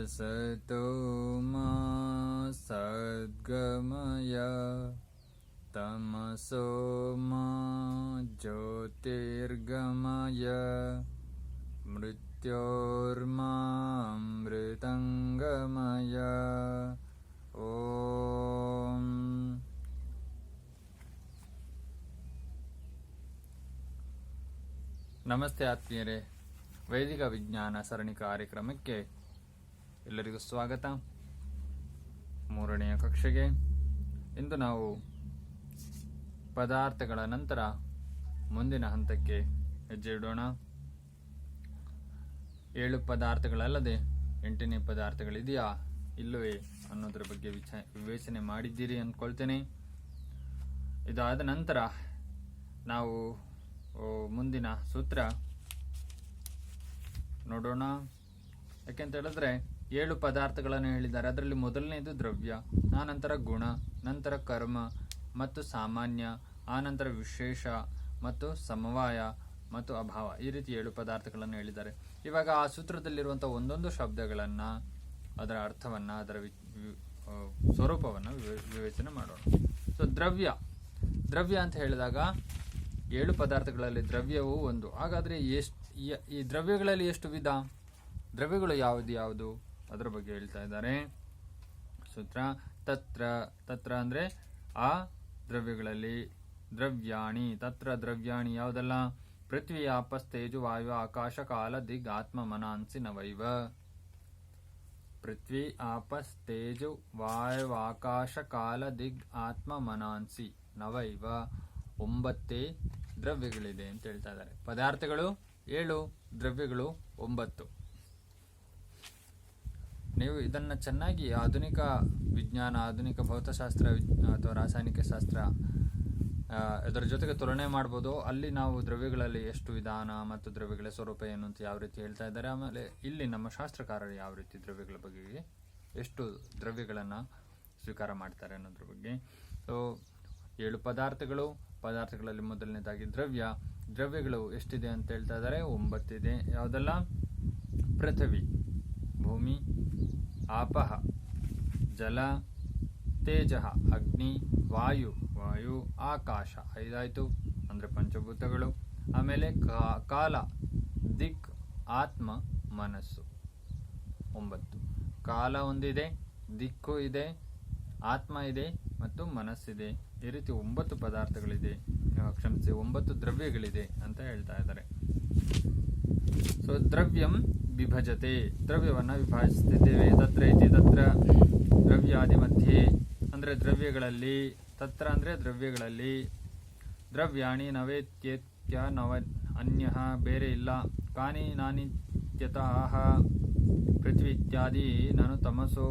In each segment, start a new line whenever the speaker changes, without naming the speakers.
असतो मा सद्गमय तमसो मा ज्योतिर्गमय मृत्योर्मामृतङ्गमय ಓಂ. ನಮಸ್ತೆ ಆತ್ಮೀಯರೇ, ವೈದಿಕ ವಿಜ್ಞಾನ ಸರಣಿ ಕಾರ್ಯಕ್ರಮಕ್ಕೆ ಎಲ್ಲರಿಗೂ ಸ್ವಾಗತ. 3ನೆಯ ಕಕ್ಷೆಗೆ ಇಂದು ನಾವು ಪದಾರ್ಥಗಳ ನಂತರ ಮುಂದಿನ ಹಂತಕ್ಕೆ ಹೆಜ್ಜೆ ಇಡೋಣ. 7 ಪದಾರ್ಥಗಳಲ್ಲದೆ 8ನೇ ಪದಾರ್ಥಗಳಿದೆಯಾ ಇಲ್ಲವೇ ಅನ್ನೋದ್ರ ಬಗ್ಗೆ ವಿವೇಚನೆ ಮಾಡಿದ್ದೀರಿ ಅಂದ್ಕೊಳ್ತೇನೆ. ಇದಾದ ನಂತರ ನಾವು ಮುಂದಿನ ಸೂತ್ರ ನೋಡೋಣ. ಯಾಕೆಂತ ಹೇಳಿದ್ರೆ 7 ಪದಾರ್ಥಗಳನ್ನು ಹೇಳಿದ್ದಾರೆ. ಅದರಲ್ಲಿ ಮೊದಲನೇದು ದ್ರವ್ಯ, ಆನಂತರ ಗುಣ, ನಂತರ ಕರ್ಮ ಮತ್ತು ಸಾಮಾನ್ಯ, ಆನಂತರ ವಿಶೇಷ ಮತ್ತು ಸಮವಾಯ ಮತ್ತು ಅಭಾವ. ಈ ರೀತಿ 7 ಪದಾರ್ಥಗಳನ್ನು ಹೇಳಿದ್ದಾರೆ. ಇವಾಗ ಆ ಸೂತ್ರದಲ್ಲಿರುವಂತಹ ಒಂದೊಂದು ಶಬ್ದಗಳನ್ನು, ಅದರ ಅರ್ಥವನ್ನ, ಅದರ ಸ್ವರೂಪವನ್ನು ವಿವೇಚನೆ ಮಾಡೋಣ. ಸೊ ದ್ರವ್ಯ ಅಂತ ಹೇಳಿದಾಗ 7 ಪದಾರ್ಥಗಳಲ್ಲಿ ದ್ರವ್ಯವು ಒಂದು. ಹಾಗಾದ್ರೆ ಈ ದ್ರವ್ಯಗಳಲ್ಲಿ ಎಷ್ಟು ವಿಧ? ದ್ರವ್ಯಗಳು ಯಾವುದು ಅದರ ಬಗ್ಗೆ ಹೇಳ್ತಾ ಇದ್ದಾರೆ ಸೂತ್ರ. ತತ್ರ ಅಂದ್ರೆ ಆ ದ್ರವ್ಯಗಳಲ್ಲಿ, ದ್ರವ್ಯಾಣಿ ತತ್ರ ದ್ರವ್ಯಾಣಿ ಯಾವುದಲ್ಲ? ಪೃಥ್ವಿ ಆಪಸ್ತೇಜು ವಾಯು ಆಕಾಶ ಕಾಲ ದಿಗ್ ಆತ್ಮ ಮನಾಂಸಿ ನವೈವ. ಪೃಥ್ವಿ ಆಪಸ್ತೇಜು ವಾಯು ಆಕಾಶ ಕಾಲ ದಿಗ್ ಆತ್ಮ ಮನಾಂಸಿ ನವೈವ. 9 ದ್ರವ್ಯಗಳಿದೆ ಅಂತ ಹೇಳ್ತಾ ಇದ್ದಾರೆ. ಪದಾರ್ಥಗಳು 7, ದ್ರವ್ಯಗಳು 9. ನೀವು ಇದನ್ನ ಚೆನ್ನಾಗಿ ಆಧುನಿಕ ವಿಜ್ಞಾನ, ಆಧುನಿಕ ಭೌತಶಾಸ್ತ್ರ ಅಥವಾ ರಾಸಾಯನಿಕ ಶಾಸ್ತ್ರ ಇದರ ಜೊತೆಗೆ ತುಲನೆ ಮಾಡ್ಬೋದು. ಅಲ್ಲಿ ನಾವು ದ್ರವ್ಯಗಳಲ್ಲಿ ಎಷ್ಟು ವಿಧಾನ ಮತ್ತು ದ್ರವ್ಯಗಳ ಸ್ವರೂಪ ಏನು ಅಂತ ಯಾವ ರೀತಿ ಹೇಳ್ತಾ ಇದ್ದಾರೆ. ಆಮೇಲೆ ಇಲ್ಲಿ ನಮ್ಮ ಶಾಸ್ತ್ರಕಾರರು ಯಾವ ರೀತಿ ದ್ರವ್ಯಗಳ ಬಗ್ಗೆ, ಎಷ್ಟು ದ್ರವ್ಯಗಳನ್ನು ಸ್ವೀಕಾರ ಮಾಡ್ತಾರೆ ಅನ್ನೋದ್ರ ಬಗ್ಗೆ. ಸೊ 7 ಪದಾರ್ಥಗಳಲ್ಲಿ ಮೊದಲನೇದಾಗಿ ದ್ರವ್ಯಗಳು ಎಷ್ಟಿದೆ ಅಂತ ಹೇಳ್ತಾ ಇದ್ದಾರೆ? 9 ಇದೆ. ಯಾವುದೆಲ್ಲ? ಪೃಥ್ವಿ, ಭೂಮಿ, ಆಪಃ, ಜಲ, ತೇಜ, ಅಗ್ನಿ, ವಾಯು, ಆಕಾಶ 5 ಆಯ್ತು, ಅಂದ್ರೆ ಪಂಚಭೂತಗಳು. ಆಮೇಲೆ ಕಾಲ, ದಿಕ್, ಆತ್ಮ, ಮನಸ್ಸು 9. ಕಾಲ ಒಂದಿದೆ, ದಿಕ್ಕು ಇದೆ, ಆತ್ಮ ಇದೆ ಮತ್ತು ಮನಸ್ಸಿದೆ. ಈ ರೀತಿ 9 ಪದಾರ್ಥಗಳಿದೆ, 9 ದ್ರವ್ಯಗಳಿದೆ ಅಂತ ಹೇಳ್ತಾ ಇದ್ದಾರೆ. ಸೊ ದ್ರವ್ಯಂ ವಿಭಜತೆ, ದ್ರವ್ಯವನ್ನ ವಿಭಜಿಸುತ್ತಿದ್ದೇವೆ. ತತ್ರ ದ್ರವ್ಯಾದಿ ಮಧ್ಯೆ ಅಂದ್ರೆ ದ್ರವ್ಯಗಳಲ್ಲಿ, ತತ್ರ ಅಂದ್ರೆ ದ್ರವ್ಯಗಳಲ್ಲಿ, ದ್ರವ್ಯಾಣಿ ನವೇತ್ಯೇತ್ಯ ನವ ಅನ್ಯ ಬೇರೆ ಇಲ್ಲ, ಕಾನಿ ನಾನಿತ್ಯತಃ ಪೃಥ್ವಿ ಇತ್ಯಾದಿ ನಾನು ತಮಸೋ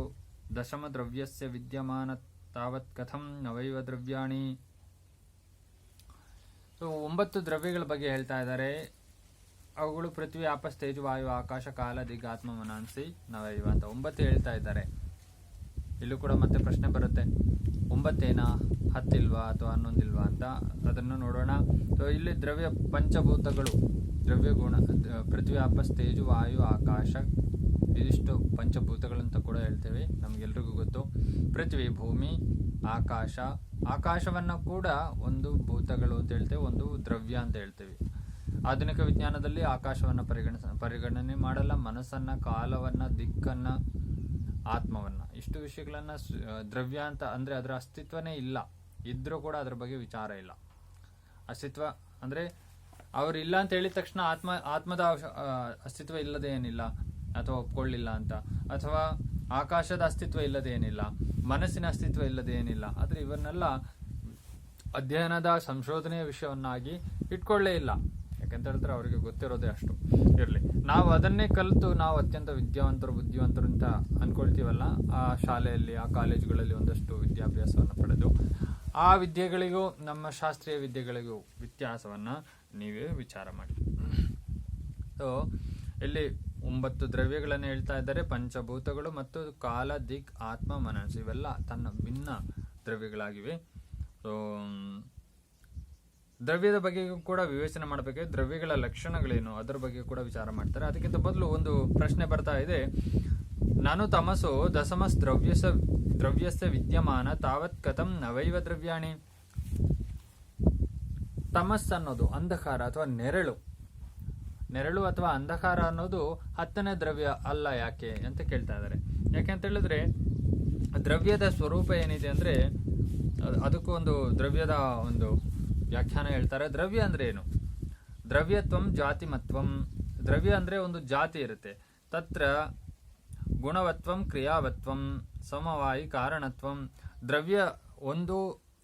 ದಶಮ ದ್ರವ್ಯಸ್ಯ ವಿದ್ಯಮಾನ ತಾವತ್ ಕಥಂ ನವೈವ ದ್ರವ್ಯಾಣಿ. ಸೊ 9 ದ್ರವ್ಯಗಳ ಬಗ್ಗೆ ಹೇಳ್ತಾ ಇದ್ದಾರೆ. ಅವುಗಳು ಪೃಥ್ವಿ ಆಪಸ್ತೇಜು ವಾಯು ಆಕಾಶ ಕಾಲ ದಿಗ್ ಆತ್ಮ ಮನಾಂಸಿ ನವೈವ ಅಂತ 9 ಹೇಳ್ತಾ ಇದ್ದಾರೆ. ಇಲ್ಲೂ ಕೂಡ ಮತ್ತೆ ಪ್ರಶ್ನೆ ಬರುತ್ತೆ, 9 10 ಇಲ್ವಾ ಅಥವಾ 11 ಇಲ್ವಾ ಅಂತ. ಅದನ್ನು ನೋಡೋಣ. ಸೊ ಇಲ್ಲಿ ದ್ರವ್ಯ ಪಂಚಭೂತಗಳು, ದ್ರವ್ಯ ಗುಣ, ಪೃಥ್ವಿ ಆಪಸ್ತೇಜು ವಾಯು ಆಕಾಶ, ಇದಿಷ್ಟು ಪಂಚಭೂತಗಳಂತ ಕೂಡ ಹೇಳ್ತೇವೆ, ನಮ್ಗೆಲ್ರಿಗೂ ಗೊತ್ತು. ಪೃಥ್ವಿ, ಭೂಮಿ, ಆಕಾಶವನ್ನ ಕೂಡ ಒಂದು ಭೂತಗಳು ಅಂತ ಹೇಳ್ತೇವೆ, ಒಂದು ದ್ರವ್ಯ ಅಂತ ಹೇಳ್ತೇವೆ. ಆಧುನಿಕ ವಿಜ್ಞಾನದಲ್ಲಿ ಆಕಾಶವನ್ನ ಪರಿಗಣನೆ ಮಾಡಲ್ಲ. ಮನಸ್ಸನ್ನ, ಕಾಲವನ್ನ, ದಿಕ್ಕನ್ನ, ಆತ್ಮವನ್ನ, ಇಷ್ಟು ವಿಷಯಗಳನ್ನ ದ್ರವ್ಯ ಅಂತ ಅಂದ್ರೆ ಅದರ ಅಸ್ತಿತ್ವನೇ ಇಲ್ಲ. ಇದ್ರೂ ಕೂಡ ಅದರ ಬಗ್ಗೆ ವಿಚಾರ ಇಲ್ಲ. ಅಸ್ತಿತ್ವ ಅಂದ್ರೆ ಅವ್ರಿಲ್ಲ ಅಂತ ಹೇಳಿದ ತಕ್ಷಣ ಆತ್ಮದ ಅಸ್ತಿತ್ವ ಇಲ್ಲದೆ ಏನಿಲ್ಲ ಅಥವಾ ಒಪ್ಕೊಳ್ಳಿಲ್ಲ ಅಂತ, ಅಥವಾ ಆಕಾಶದ ಅಸ್ತಿತ್ವ ಇಲ್ಲದೆ ಏನಿಲ್ಲ, ಮನಸ್ಸಿನ ಅಸ್ತಿತ್ವ ಇಲ್ಲದೆ ಏನಿಲ್ಲ. ಆದ್ರೆ ಇವನ್ನೆಲ್ಲ ಅಧ್ಯಯನದ ಸಂಶೋಧನೆಯ ವಿಷಯವನ್ನಾಗಿ ಇಟ್ಕೊಳ್ಳೇ ಇಲ್ಲ. ಯಾಕಂತ ಹೇಳಿದ್ರೆ ಅವರಿಗೆ ಗೊತ್ತಿರೋದೇ ಅಷ್ಟು. ಇರಲಿ, ನಾವು ಅದನ್ನೇ ಕಲಿತು ನಾವು ಅತ್ಯಂತ ಬುದ್ಧಿವಂತರು ಅಂತ ಅನ್ಕೊಳ್ತೀವಲ್ಲ, ಆ ಶಾಲೆಯಲ್ಲಿ, ಆ ಕಾಲೇಜುಗಳಲ್ಲಿ ಒಂದಷ್ಟು ವಿದ್ಯಾಭ್ಯಾಸವನ್ನು ಪಡೆದು ಆ ವಿದ್ಯೆಗಳಿಗೂ ನಮ್ಮ ಶಾಸ್ತ್ರೀಯ ವಿದ್ಯೆಗಳಿಗೂ ವ್ಯತ್ಯಾಸವನ್ನ ನೀವೇ ವಿಚಾರ ಮಾಡಿ. ಸೊ ಇಲ್ಲಿ 9 ದ್ರವ್ಯಗಳನ್ನು ಹೇಳ್ತಾ ಇದ್ದಾರೆ. ಪಂಚಭೂತಗಳು ಮತ್ತು ಕಾಲ, ದಿಕ್, ಆತ್ಮ, ಮನಸ್ಸು ಇವೆಲ್ಲ ತನ್ನ ಭಿನ್ನ ದ್ರವ್ಯಗಳಾಗಿವೆ. ಸೊ ದ್ರವ್ಯದ ಬಗ್ಗೆ ಕೂಡ ವಿವೇಚನೆ ಮಾಡಬೇಕು. ದ್ರವ್ಯಗಳ ಲಕ್ಷಣಗಳೇನು ಅದರ ಬಗ್ಗೆ ಕೂಡ ವಿಚಾರ ಮಾಡ್ತಾರೆ. ಅದಕ್ಕಿಂತ ಮೊದಲು ಒಂದು ಪ್ರಶ್ನೆ ಬರ್ತಾ ಇದೆ, ನಾನು ತಮಸೋ ದಶಮಸ್ ದ್ರವ್ಯಸ್ಯ ವಿದ್ಯಮಾನ ತಾವತ್ ಕಥಂ ನವೈವ ದ್ರವ್ಯಾಣಿ. ತಮಸ್ ಅನ್ನೋದು ಅಂಧಕಾರ ಅಥವಾ ನೆರಳು ಅಥವಾ ಅಂಧಕಾರ ಅನ್ನೋದು 10ನೇ ದ್ರವ್ಯ ಅಲ್ಲ ಯಾಕೆ ಅಂತ ಕೇಳ್ತಾ ಇದ್ದಾರೆ. ಯಾಕೆ ಅಂತ ಹೇಳಿದ್ರೆ ದ್ರವ್ಯದ ಸ್ವರೂಪ ಏನಿದೆ ಅಂದ್ರೆ ಅದಕ್ಕೂ ಒಂದು ದ್ರವ್ಯದ ಒಂದು ವ್ಯಾಖ್ಯಾನ ಹೇಳ್ತಾರೆ. ದ್ರವ್ಯ ಅಂದ್ರೆ ಏನು? ದ್ರವ್ಯತ್ವಂ ಜಾತಿಮತ್ವಂ. ದ್ರವ್ಯ ಅಂದ್ರೆ ಒಂದು ಜಾತಿ ಇರುತ್ತೆ. ತತ್ರ ಗುಣವತ್ವಂ ಕ್ರಿಯಾವತ್ವಂ ಸಮವಾಯಿ ಕಾರಣತ್ವಂ.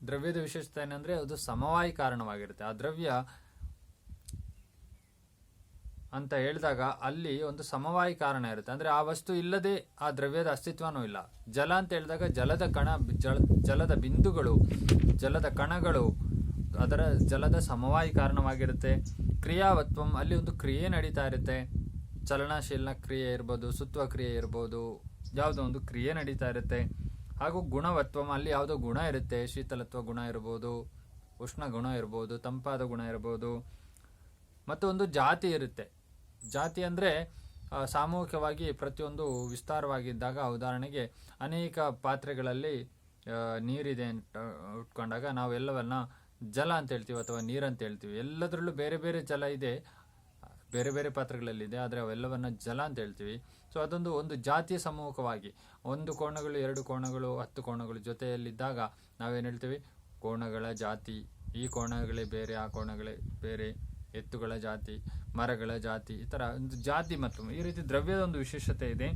ದ್ರವ್ಯದ ವಿಶೇಷತೆ ಏನಂದ್ರೆ ಅದು ಸಮವಾಯಿ ಕಾರಣವಾಗಿರುತ್ತೆ. ಆ ದ್ರವ್ಯ ಅಂತ ಹೇಳಿದಾಗ ಅಲ್ಲಿ ಒಂದು ಸಮವಾಯಿ ಕಾರಣ ಇರುತ್ತೆ. ಅಂದ್ರೆ ಆ ವಸ್ತು ಇಲ್ಲದೆ ಆ ದ್ರವ್ಯದ ಅಸ್ತಿತ್ವನೂ ಇಲ್ಲ. ಜಲ ಅಂತ ಹೇಳಿದಾಗ ಜಲದ ಬಿಂದುಗಳು, ಜಲದ ಕಣಗಳು ಅದರ ಜಲದ ಸಮವಾಯಿ ಕಾರಣವಾಗಿರುತ್ತೆ. ಕ್ರಿಯಾವತ್ವಂ, ಅಲ್ಲಿ ಒಂದು ಕ್ರಿಯೆ ನಡೀತಾ ಇರುತ್ತೆ. ಚಲನಶೀಲನ ಕ್ರಿಯೆ ಇರ್ಬೋದು, ಸುತ್ವ ಕ್ರಿಯೆ ಇರ್ಬೋದು, ಯಾವುದೋ ಒಂದು ಕ್ರಿಯೆ ನಡೀತಾ ಇರುತ್ತೆ. ಹಾಗೂ ಗುಣವತ್ವಂ, ಅಲ್ಲಿ ಯಾವುದೋ ಗುಣ ಇರುತ್ತೆ. ಶೀತಲತ್ವ ಗುಣ ಇರ್ಬೋದು, ಉಷ್ಣ ಗುಣ ಇರ್ಬೋದು, ತಂಪಾದ ಗುಣ ಇರ್ಬೋದು. ಮತ್ತು ಒಂದು ಜಾತಿ ಇರುತ್ತೆ. ಜಾತಿ ಅಂದರೆ ಸಾಮೂಹಿಕವಾಗಿ ಪ್ರತಿಯೊಂದು ವಿಸ್ತಾರವಾಗಿದ್ದಾಗ, ಉದಾಹರಣೆಗೆ ಅನೇಕ ಪಾತ್ರೆಗಳಲ್ಲಿ ನೀರಿದೆ ಅಂತ ಉಟ್ಕೊಂಡಾಗ ನಾವು ಎಲ್ಲವನ್ನ ಜಲ ಅಂತ ಹೇಳ್ತೀವಿ ಅಥವಾ ನೀರಂತ ಹೇಳ್ತೀವಿ. ಎಲ್ಲದರಲ್ಲೂ ಬೇರೆ ಬೇರೆ ಜಲ ಇದೆ, ಬೇರೆ ಬೇರೆ ಪಾತ್ರೆಗಳಲ್ಲಿದೆ, ಆದರೆ ಅವೆಲ್ಲವನ್ನ ಜಲ ಅಂತ ಹೇಳ್ತೀವಿ. ಸೊ ಅದೊಂದು ಒಂದು ಜಾತಿಯ ಸಮೂಹವಾಗಿ 1 ಕೋಣಗಳು 2 ಕೋಣಗಳು 10 ಕೋಣಗಳು ಜೊತೆಯಲ್ಲಿದ್ದಾಗ ನಾವೇನು ಹೇಳ್ತೀವಿ? ಕೋಣಗಳ ಜಾತಿ. ಈ ಕೋಣಗಳೇ ಬೇರೆ, ಆ ಕೋಣಗಳೇ ಬೇರೆ, ಎತ್ತುಗಳ ಜಾತಿ, ಮರಗಳ ಜಾತಿ, ಈ ಥರ ಒಂದು ಜಾತಿ. ಮತ್ತು ಈ ರೀತಿ ದ್ರವ್ಯದ ಒಂದು ವಿಶೇಷತೆ ಇದೆ.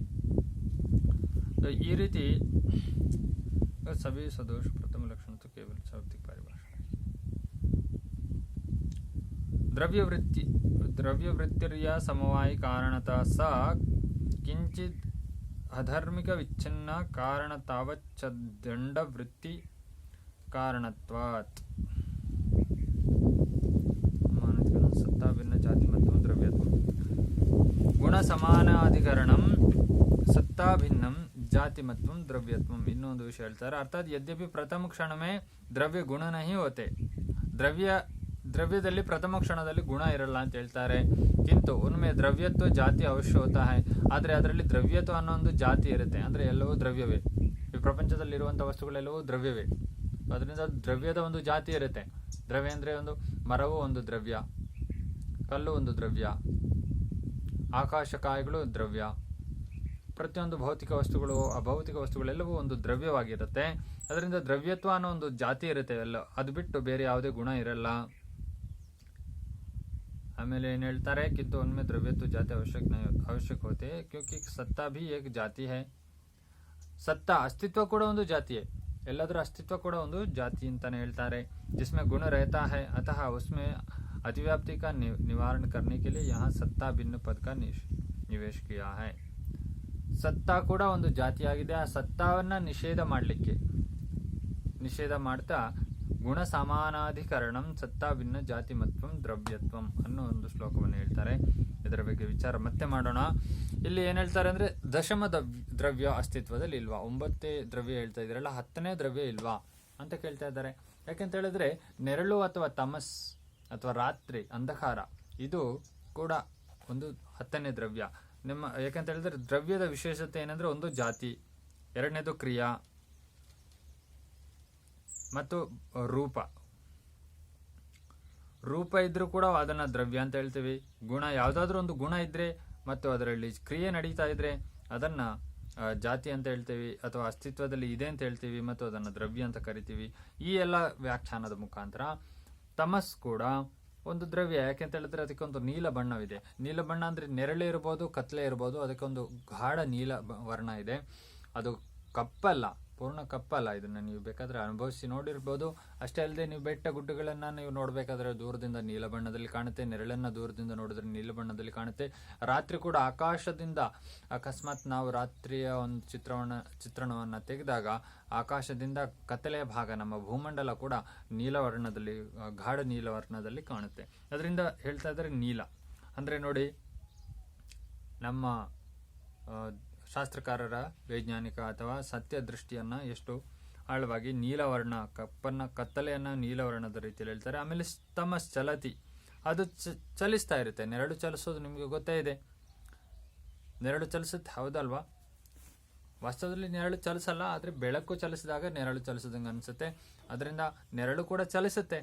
ಈ ರೀತಿ ಸಭಿ ಸದೋಷ ಪ್ರಥಮ ಲಕ್ಷಣ ಕೇವಲ ಶಾಬ್ದಿಕ ಪರಿಭಾಷೆ. ದ್ರವ್ಯವೃತ್ತಿರ್ಯ ಸಮವಾಯಿ ಕಾರಣತ ಸ ಕಿಂಚಿತ್ ಅಧರ್ಮಿಕ ವಿಚ್ಛಿನ್ನ ಕಾರಣ ತಾವಚ್ಚ ದಂಡವೃತ್ತಿ ಕಾರಣತ್ವಾತ್. ಸತ್ತಾ ಭಿನ್ನ ಜಾತಿ ಮತ್ತು ದ್ರವ್ಯತ್ವ ಗುಣ ಸಮಾನಾಧಿಕರಣಂ ಸತ್ತಾ ಭಿನ್ನಂ ಜಾತಿಮತ್ವಂ ದ್ರವ್ಯತ್ವಂ. ಇನ್ನೊಂದು ವಿಷಯ ಹೇಳ್ತಾರೆ. ಅರ್ಥಾತ್ ಯದ್ಯಪಿ ಪ್ರಥಮ ಕ್ಷಣಮೇ ದ್ರವ್ಯ ಗುಣ ನಹಿ ಹೋತೆ. ದ್ರವ್ಯದಲ್ಲಿ ಪ್ರಥಮ ಕ್ಷಣದಲ್ಲಿ ಗುಣ ಇರಲ್ಲ ಅಂತ ಹೇಳ್ತಾರೆ. ಕಿಂತು ಉನ್ಮೆ ದ್ರವ್ಯತ್ವ ಜಾತಿ ಅವಶ್ಯ ಹೋತಾ ಹೈ. ಆದರೆ ಅದರಲ್ಲಿ ದ್ರವ್ಯತ್ವ ಅನ್ನೋ ಒಂದು ಜಾತಿ ಇರುತ್ತೆ. ಅಂದ್ರೆ ಎಲ್ಲವೂ ದ್ರವ್ಯವೇ. ಈ ಪ್ರಪಂಚದಲ್ಲಿರುವಂತಹ ವಸ್ತುಗಳೆಲ್ಲವೂ ದ್ರವ್ಯವೇ. ಅದರಿಂದ ದ್ರವ್ಯದ ಒಂದು ಜಾತಿ ಇರುತ್ತೆ. ದ್ರವ್ಯ ಅಂದ್ರೆ ಒಂದು ಮರವು ಒಂದು ದ್ರವ್ಯ, ಕಲ್ಲು ಒಂದು ದ್ರವ್ಯ, ಆಕಾಶಕಾಯಗಳು ದ್ರವ್ಯ. ಪ್ರತಿಯೊಂದು ಭೌತಿಕ ವಸ್ತುಗಳು, ಅಭೌತಿಕ ವಸ್ತುಗಳೆಲ್ಲವೂ ಒಂದು ದ್ರವ್ಯವಾಗಿರುತ್ತೆ. ಅದರಿಂದ ದ್ರವ್ಯತ್ವ ಅನ್ನೋ ಒಂದು ಜಾತಿ ಇರುತ್ತೆ ಎಲ್ಲ. ಅದು ಬಿಟ್ಟು ಬೇರೆ ಯಾವುದೇ ಗುಣ ಇರಲ್ಲ. ಆಮೇಲೆ ಏನ್ ಹೇಳ್ತಾರೆ? ಕಿಂತು ಉನ್ಮೆ ದ್ರವ್ಯತ್ವ ಜಾತಿ ಅವಶ್ಯಕ ಹೋತೆ ಕ್ಯೂಂಕಿ ಸತ್ತಾ ಭಿ ಏಕ್ ಜಾತಿ ಹೈ. ಸತ್ತಾ ಅಸ್ತಿತ್ವ ಕೂಡ ಒಂದು ಜಾತಿಯೇ. ಎಲ್ಲದರ ಅಸ್ತಿತ್ವ ಕೂಡ ಒಂದು ಜಾತಿ ಅಂತಾನೆ ಹೇಳ್ತಾರೆ. ಜಿಸ್ಮೆ ಗುಣ रहता है अतः उसमें अतिव्याप्ति का निवारण करने के लिए यहाँ सत्ता भिन्न पद का निवेश किया है. ಸತ್ತಾ ಕೂಡ ಒಂದು ಜಾತಿಯಾಗಿದೆ. ಆ ಸತ್ತಾವನ್ನ ನಿಷೇಧ ಮಾಡ್ತಾ ಗುಣ ಸಮಾನಾಧಿಕರಣಂ ಸತ್ತಾ ಭಿನ್ನ ಜಾತಿಮತ್ವಂ ದ್ರವ್ಯತ್ವಂ ಅನ್ನೋ ಒಂದು ಶ್ಲೋಕವನ್ನು ಹೇಳ್ತಾರೆ. ಇದರ ಬಗ್ಗೆ ವಿಚಾರ ಮತ್ತೆ ಮಾಡೋಣ. ಇಲ್ಲಿ ಏನ್ ಹೇಳ್ತಾರೆ ಅಂದ್ರೆ ದಶಮ ದ್ರವ್ಯ ಅಸ್ತಿತ್ವದಲ್ಲಿ ಇಲ್ವಾ? 9 ದ್ರವ್ಯ ಹೇಳ್ತಾ ಇದ್ರಲ್ಲ, 10ನೇ ದ್ರವ್ಯ ಇಲ್ವಾ ಅಂತ ಕೇಳ್ತಾ ಇದ್ದಾರೆ. ಯಾಕೆಂತ ಹೇಳಿದ್ರೆ ನೆರಳು ಅಥವಾ ತಮಸ್ ಅಥವಾ ರಾತ್ರಿ ಅಂಧಕಾರ ಇದು ಕೂಡ ಒಂದು 10ನೇ ದ್ರವ್ಯ. ಯಾಕಂತ ಹೇಳಿದ್ರೆ ದ್ರವ್ಯದ ವಿಶೇಷತೆ ಏನಂದ್ರೆ ಒಂದು ಜಾತಿ, ಎರಡನೇದು ಕ್ರಿಯಾ ಮತ್ತು ರೂಪ ಇದ್ರೂ ಕೂಡ ಅದನ್ನ ದ್ರವ್ಯ ಅಂತ ಹೇಳ್ತೀವಿ. ಗುಣ, ಯಾವ್ದಾದ್ರು ಒಂದು ಗುಣ ಇದ್ರೆ ಮತ್ತು ಅದರಲ್ಲಿ ಕ್ರಿಯೆ ನಡೀತಾ ಇದ್ರೆ ಅದನ್ನ ಜಾತಿ ಅಂತ ಹೇಳ್ತೀವಿ ಅಥವಾ ಅಸ್ತಿತ್ವದಲ್ಲಿ ಇದೆ ಅಂತ ಹೇಳ್ತೀವಿ ಮತ್ತು ಅದನ್ನ ದ್ರವ್ಯ ಅಂತ ಕರಿತೀವಿ. ಈ ಎಲ್ಲ ವ್ಯಾಖ್ಯಾನದ ಮುಖಾಂತರ ತಮಸ್ ಕೂಡ ಒಂದು ದ್ರವ್ಯ. ಯಾಕೆಂತ ಹೇಳಿದ್ರೆ ಅದಕ್ಕೊಂದು ನೀಲ ಬಣ್ಣವಿದೆ. ನೀಲ ಬಣ್ಣ ಅಂದ್ರೆ ನೆರಳೆ ಇರ್ಬೋದು, ಕತ್ಲೆ ಇರ್ಬೋದು, ಅದಕ್ಕೊಂದು ಗಾಢ ನೀಲ ವರ್ಣ ಇದೆ. ಅದು ಕಪ್ಪಲ್ಲ, ಪೂರ್ಣ ಕಪ್ಪಲ್ಲ. ಇದನ್ನ ನೀವು ಬೇಕಾದ್ರೆ ಅನುಭವಿಸಿ ನೋಡಿರ್ಬೋದು. ಅಷ್ಟೇ ಅಲ್ಲದೆ ನೀವು ಬೆಟ್ಟ ಗುಡ್ಡಗಳನ್ನ ನೀವು ನೋಡ್ಬೇಕಾದ್ರೆ ದೂರದಿಂದ ನೀಲ ಬಣ್ಣದಲ್ಲಿ ಕಾಣುತ್ತೆ. ನೆರಳನ್ನ ದೂರದಿಂದ ನೋಡಿದ್ರೆ ನೀಲ ಬಣ್ಣದಲ್ಲಿ ಕಾಣುತ್ತೆ. ರಾತ್ರಿ ಕೂಡ ಆಕಾಶದಿಂದ ಅಕಸ್ಮಾತ್ ನಾವು ರಾತ್ರಿಯ ಒಂದು ಚಿತ್ರಣವನ್ನ ತೆಗೆದಾಗ ಆಕಾಶದಿಂದ ಕತ್ತಲೆಯ ಭಾಗ, ನಮ್ಮ ಭೂಮಂಡಲ ಕೂಡ ನೀಲವರ್ಣದಲ್ಲಿ, ಗಾಢ ನೀಲವರ್ಣದಲ್ಲಿ ಕಾಣುತ್ತೆ. ಅದರಿಂದ ಹೇಳ್ತಾ ಇದ್ದಾರೆ ನೀಲ ಅಂದ್ರೆ ನೋಡಿ, ನಮ್ಮ ಶಾಸ್ತ್ರಕಾರರ ವೈಜ್ಞಾನಿಕ ಅಥವಾ ಸತ್ಯ ದೃಷ್ಟಿಯನ್ನ ಎಷ್ಟು ಆಳವಾಗಿ ನೀಲವರ್ಣ, ಕತ್ತಲೆಯನ್ನ ನೀಲವರ್ಣದ ರೀತಿಯಲ್ಲಿ ಹೇಳ್ತಾರೆ. ಆಮೇಲೆ ತಮಸ್ ಚಲತಿ, ಅದು ಚಲಿಸ್ತಾ ಇರುತ್ತೆ. ನೆರಳು ಚಲಿಸೋದು ನಿಮ್ಗೆ ಗೊತ್ತೇ ಇದೆ. ನೆರಳು ಚಲಿಸುತ್ತೆ, ಹೌದಲ್ವಾ? ವಾಸ್ತವದಲ್ಲಿ ನೆರಳು ಚಲಿಸಲ್ಲ, ಆದರೆ ಬೆಳಕು ಚಲಿಸಿದಾಗ ನೆರಳು ಚಲಿಸಿದಂಗೆ ಅನಿಸುತ್ತೆ. ಅದರಿಂದ ನೆರಳು ಕೂಡ ಚಲಿಸುತ್ತೆ.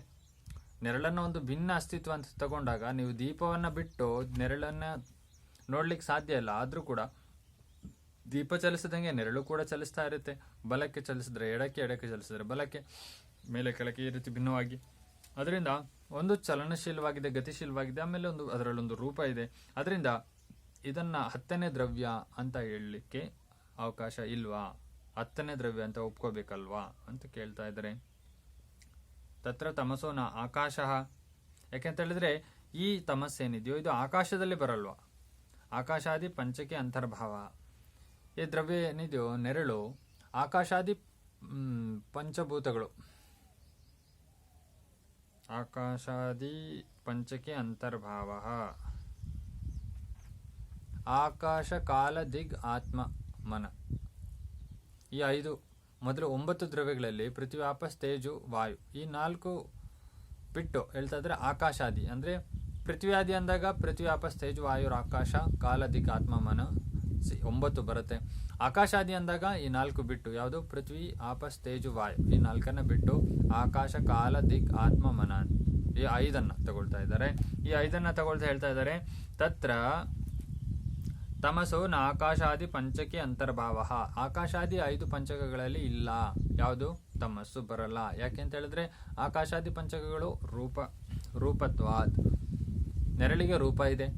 ನೆರಳನ್ನು ಒಂದು ಭಿನ್ನ ಅಸ್ತಿತ್ವ ಅಂತ ತಗೊಂಡಾಗ ನೀವು ದೀಪವನ್ನು ಬಿಟ್ಟು ನೆರಳನ್ನು ನೋಡ್ಲಿಕ್ಕೆ ಸಾಧ್ಯ ಇಲ್ಲ. ಆದರೂ ಕೂಡ ದೀಪ ಚಲಿಸಿದಂಗೆ ನೆರಳು ಕೂಡ ಚಲಿಸ್ತಾ ಇರುತ್ತೆ. ಬಲಕ್ಕೆ ಚಲಿಸಿದ್ರೆ ಎಡಕ್ಕೆ, ಎಡಕ್ಕೆ ಚಲಿಸಿದ್ರೆ ಬಲಕ್ಕೆ, ಮೇಲೆ ಕೆಳಕ್ಕೆ, ಈ ರೀತಿ ಭಿನ್ನವಾಗಿ. ಅದರಿಂದ ಒಂದು ಚಲನಶೀಲವಾಗಿದೆ, ಗತಿಶೀಲವಾಗಿದೆ, ಆಮೇಲೆ ಅದರಲ್ಲೊಂದು ರೂಪ ಇದೆ. ಅದರಿಂದ ಇದನ್ನ 10ನೇ ದ್ರವ್ಯ ಅಂತ ಹೇಳಲಿಕ್ಕೆ ಅವಕಾಶ ಇಲ್ವಾ? 10ನೇ ದ್ರವ್ಯ ಅಂತ ಒಪ್ಕೋಬೇಕಲ್ವಾ ಅಂತ ಕೇಳ್ತಾ ಇದ್ದಾರೆ. ತತ್ರ ತಮಸೋನ ಆಕಾಶ. ಯಾಕೆಂತ ಹೇಳಿದ್ರೆ ಈ ತಮಸ್ಸೇನಿದೆಯೋ ಇದು ಆಕಾಶದಲ್ಲಿ ಬರಲ್ವಾ? ಆಕಾಶಾದಿ ಪಂಚಕ್ಕೆ ಅಂತರ್ಭಾವ. ಈ ದ್ರವ್ಯ ಏನಿದೆಯೋ ನೆರಳು ಆಕಾಶಾದಿ ಪಂಚಭೂತಗಳು, ಆಕಾಶಾದಿ ಪಂಚಕ್ಕೆ ಅಂತರ್ಭಾವ. ಆಕಾಶ, ಕಾಲ, ದಿಗ್, ಆತ್ಮ, ಮನ, ಈ 5 ಮೊದಲು 9 ದ್ರವ್ಯಗಳಲ್ಲಿ ಪೃಥ್ವಿ, ಆಪ, ತೇಜು, ವಾಯು, ಈ 4 ಬಿಟ್ಟು ಹೇಳ್ತಾ ಇದ್ರೆ ಆಕಾಶಾದಿ ಅಂದ್ರೆ ಪೃಥ್ವಿಯಾದಿ ಅಂದಾಗ ಪೃಥ್ವಿ, ಆಪ, ತೇಜು, ವಾಯು, ಆಕಾಶ, ಕಾಲ, ದಿಕ್, ಆತ್ಮ, ಮನ 9 ಬರುತ್ತೆ. ಆಕಾಶಾದಿ ಅಂದಾಗ ಈ 4 ಬಿಟ್ಟು, ಯಾವುದು? ಪೃಥ್ವಿ, ಆಪ, ತೇಜು, ವಾಯು, ಈ 4 ಬಿಟ್ಟು ಆಕಾಶ, ಕಾಲ, ದಿಕ್, ಆತ್ಮ, ಮನ, ಈ 5 ತಗೊಳ್ತಾ ಇದ್ದಾರೆ. ಈ 5 ತಗೊಳ್ತಾ ಹೇಳ್ತಾ ಇದ್ದಾರೆ. ತತ್ರ ತಮಸೋ ನ ಆಕಾಶಾದಿ ಪಂಚಕ್ಕೆ ಅಂತರ್ಭಾವ. ಆಕಾಶಾದಿ 5 ಪಂಚಕಗಳಲ್ಲಿ ಇಲ್ಲ. ಯಾವುದು? ತಮಸ್ಸು ಬರಲ್ಲ. ಯಾಕೆ ಅಂತ ಹೇಳಿದ್ರೆ ಆಕಾಶಾದಿ ಪಂಚಕಗಳು ರೂಪತ್ವಾದ್. ನೆರಳಿಗೆ ರೂಪ ಇದೆ,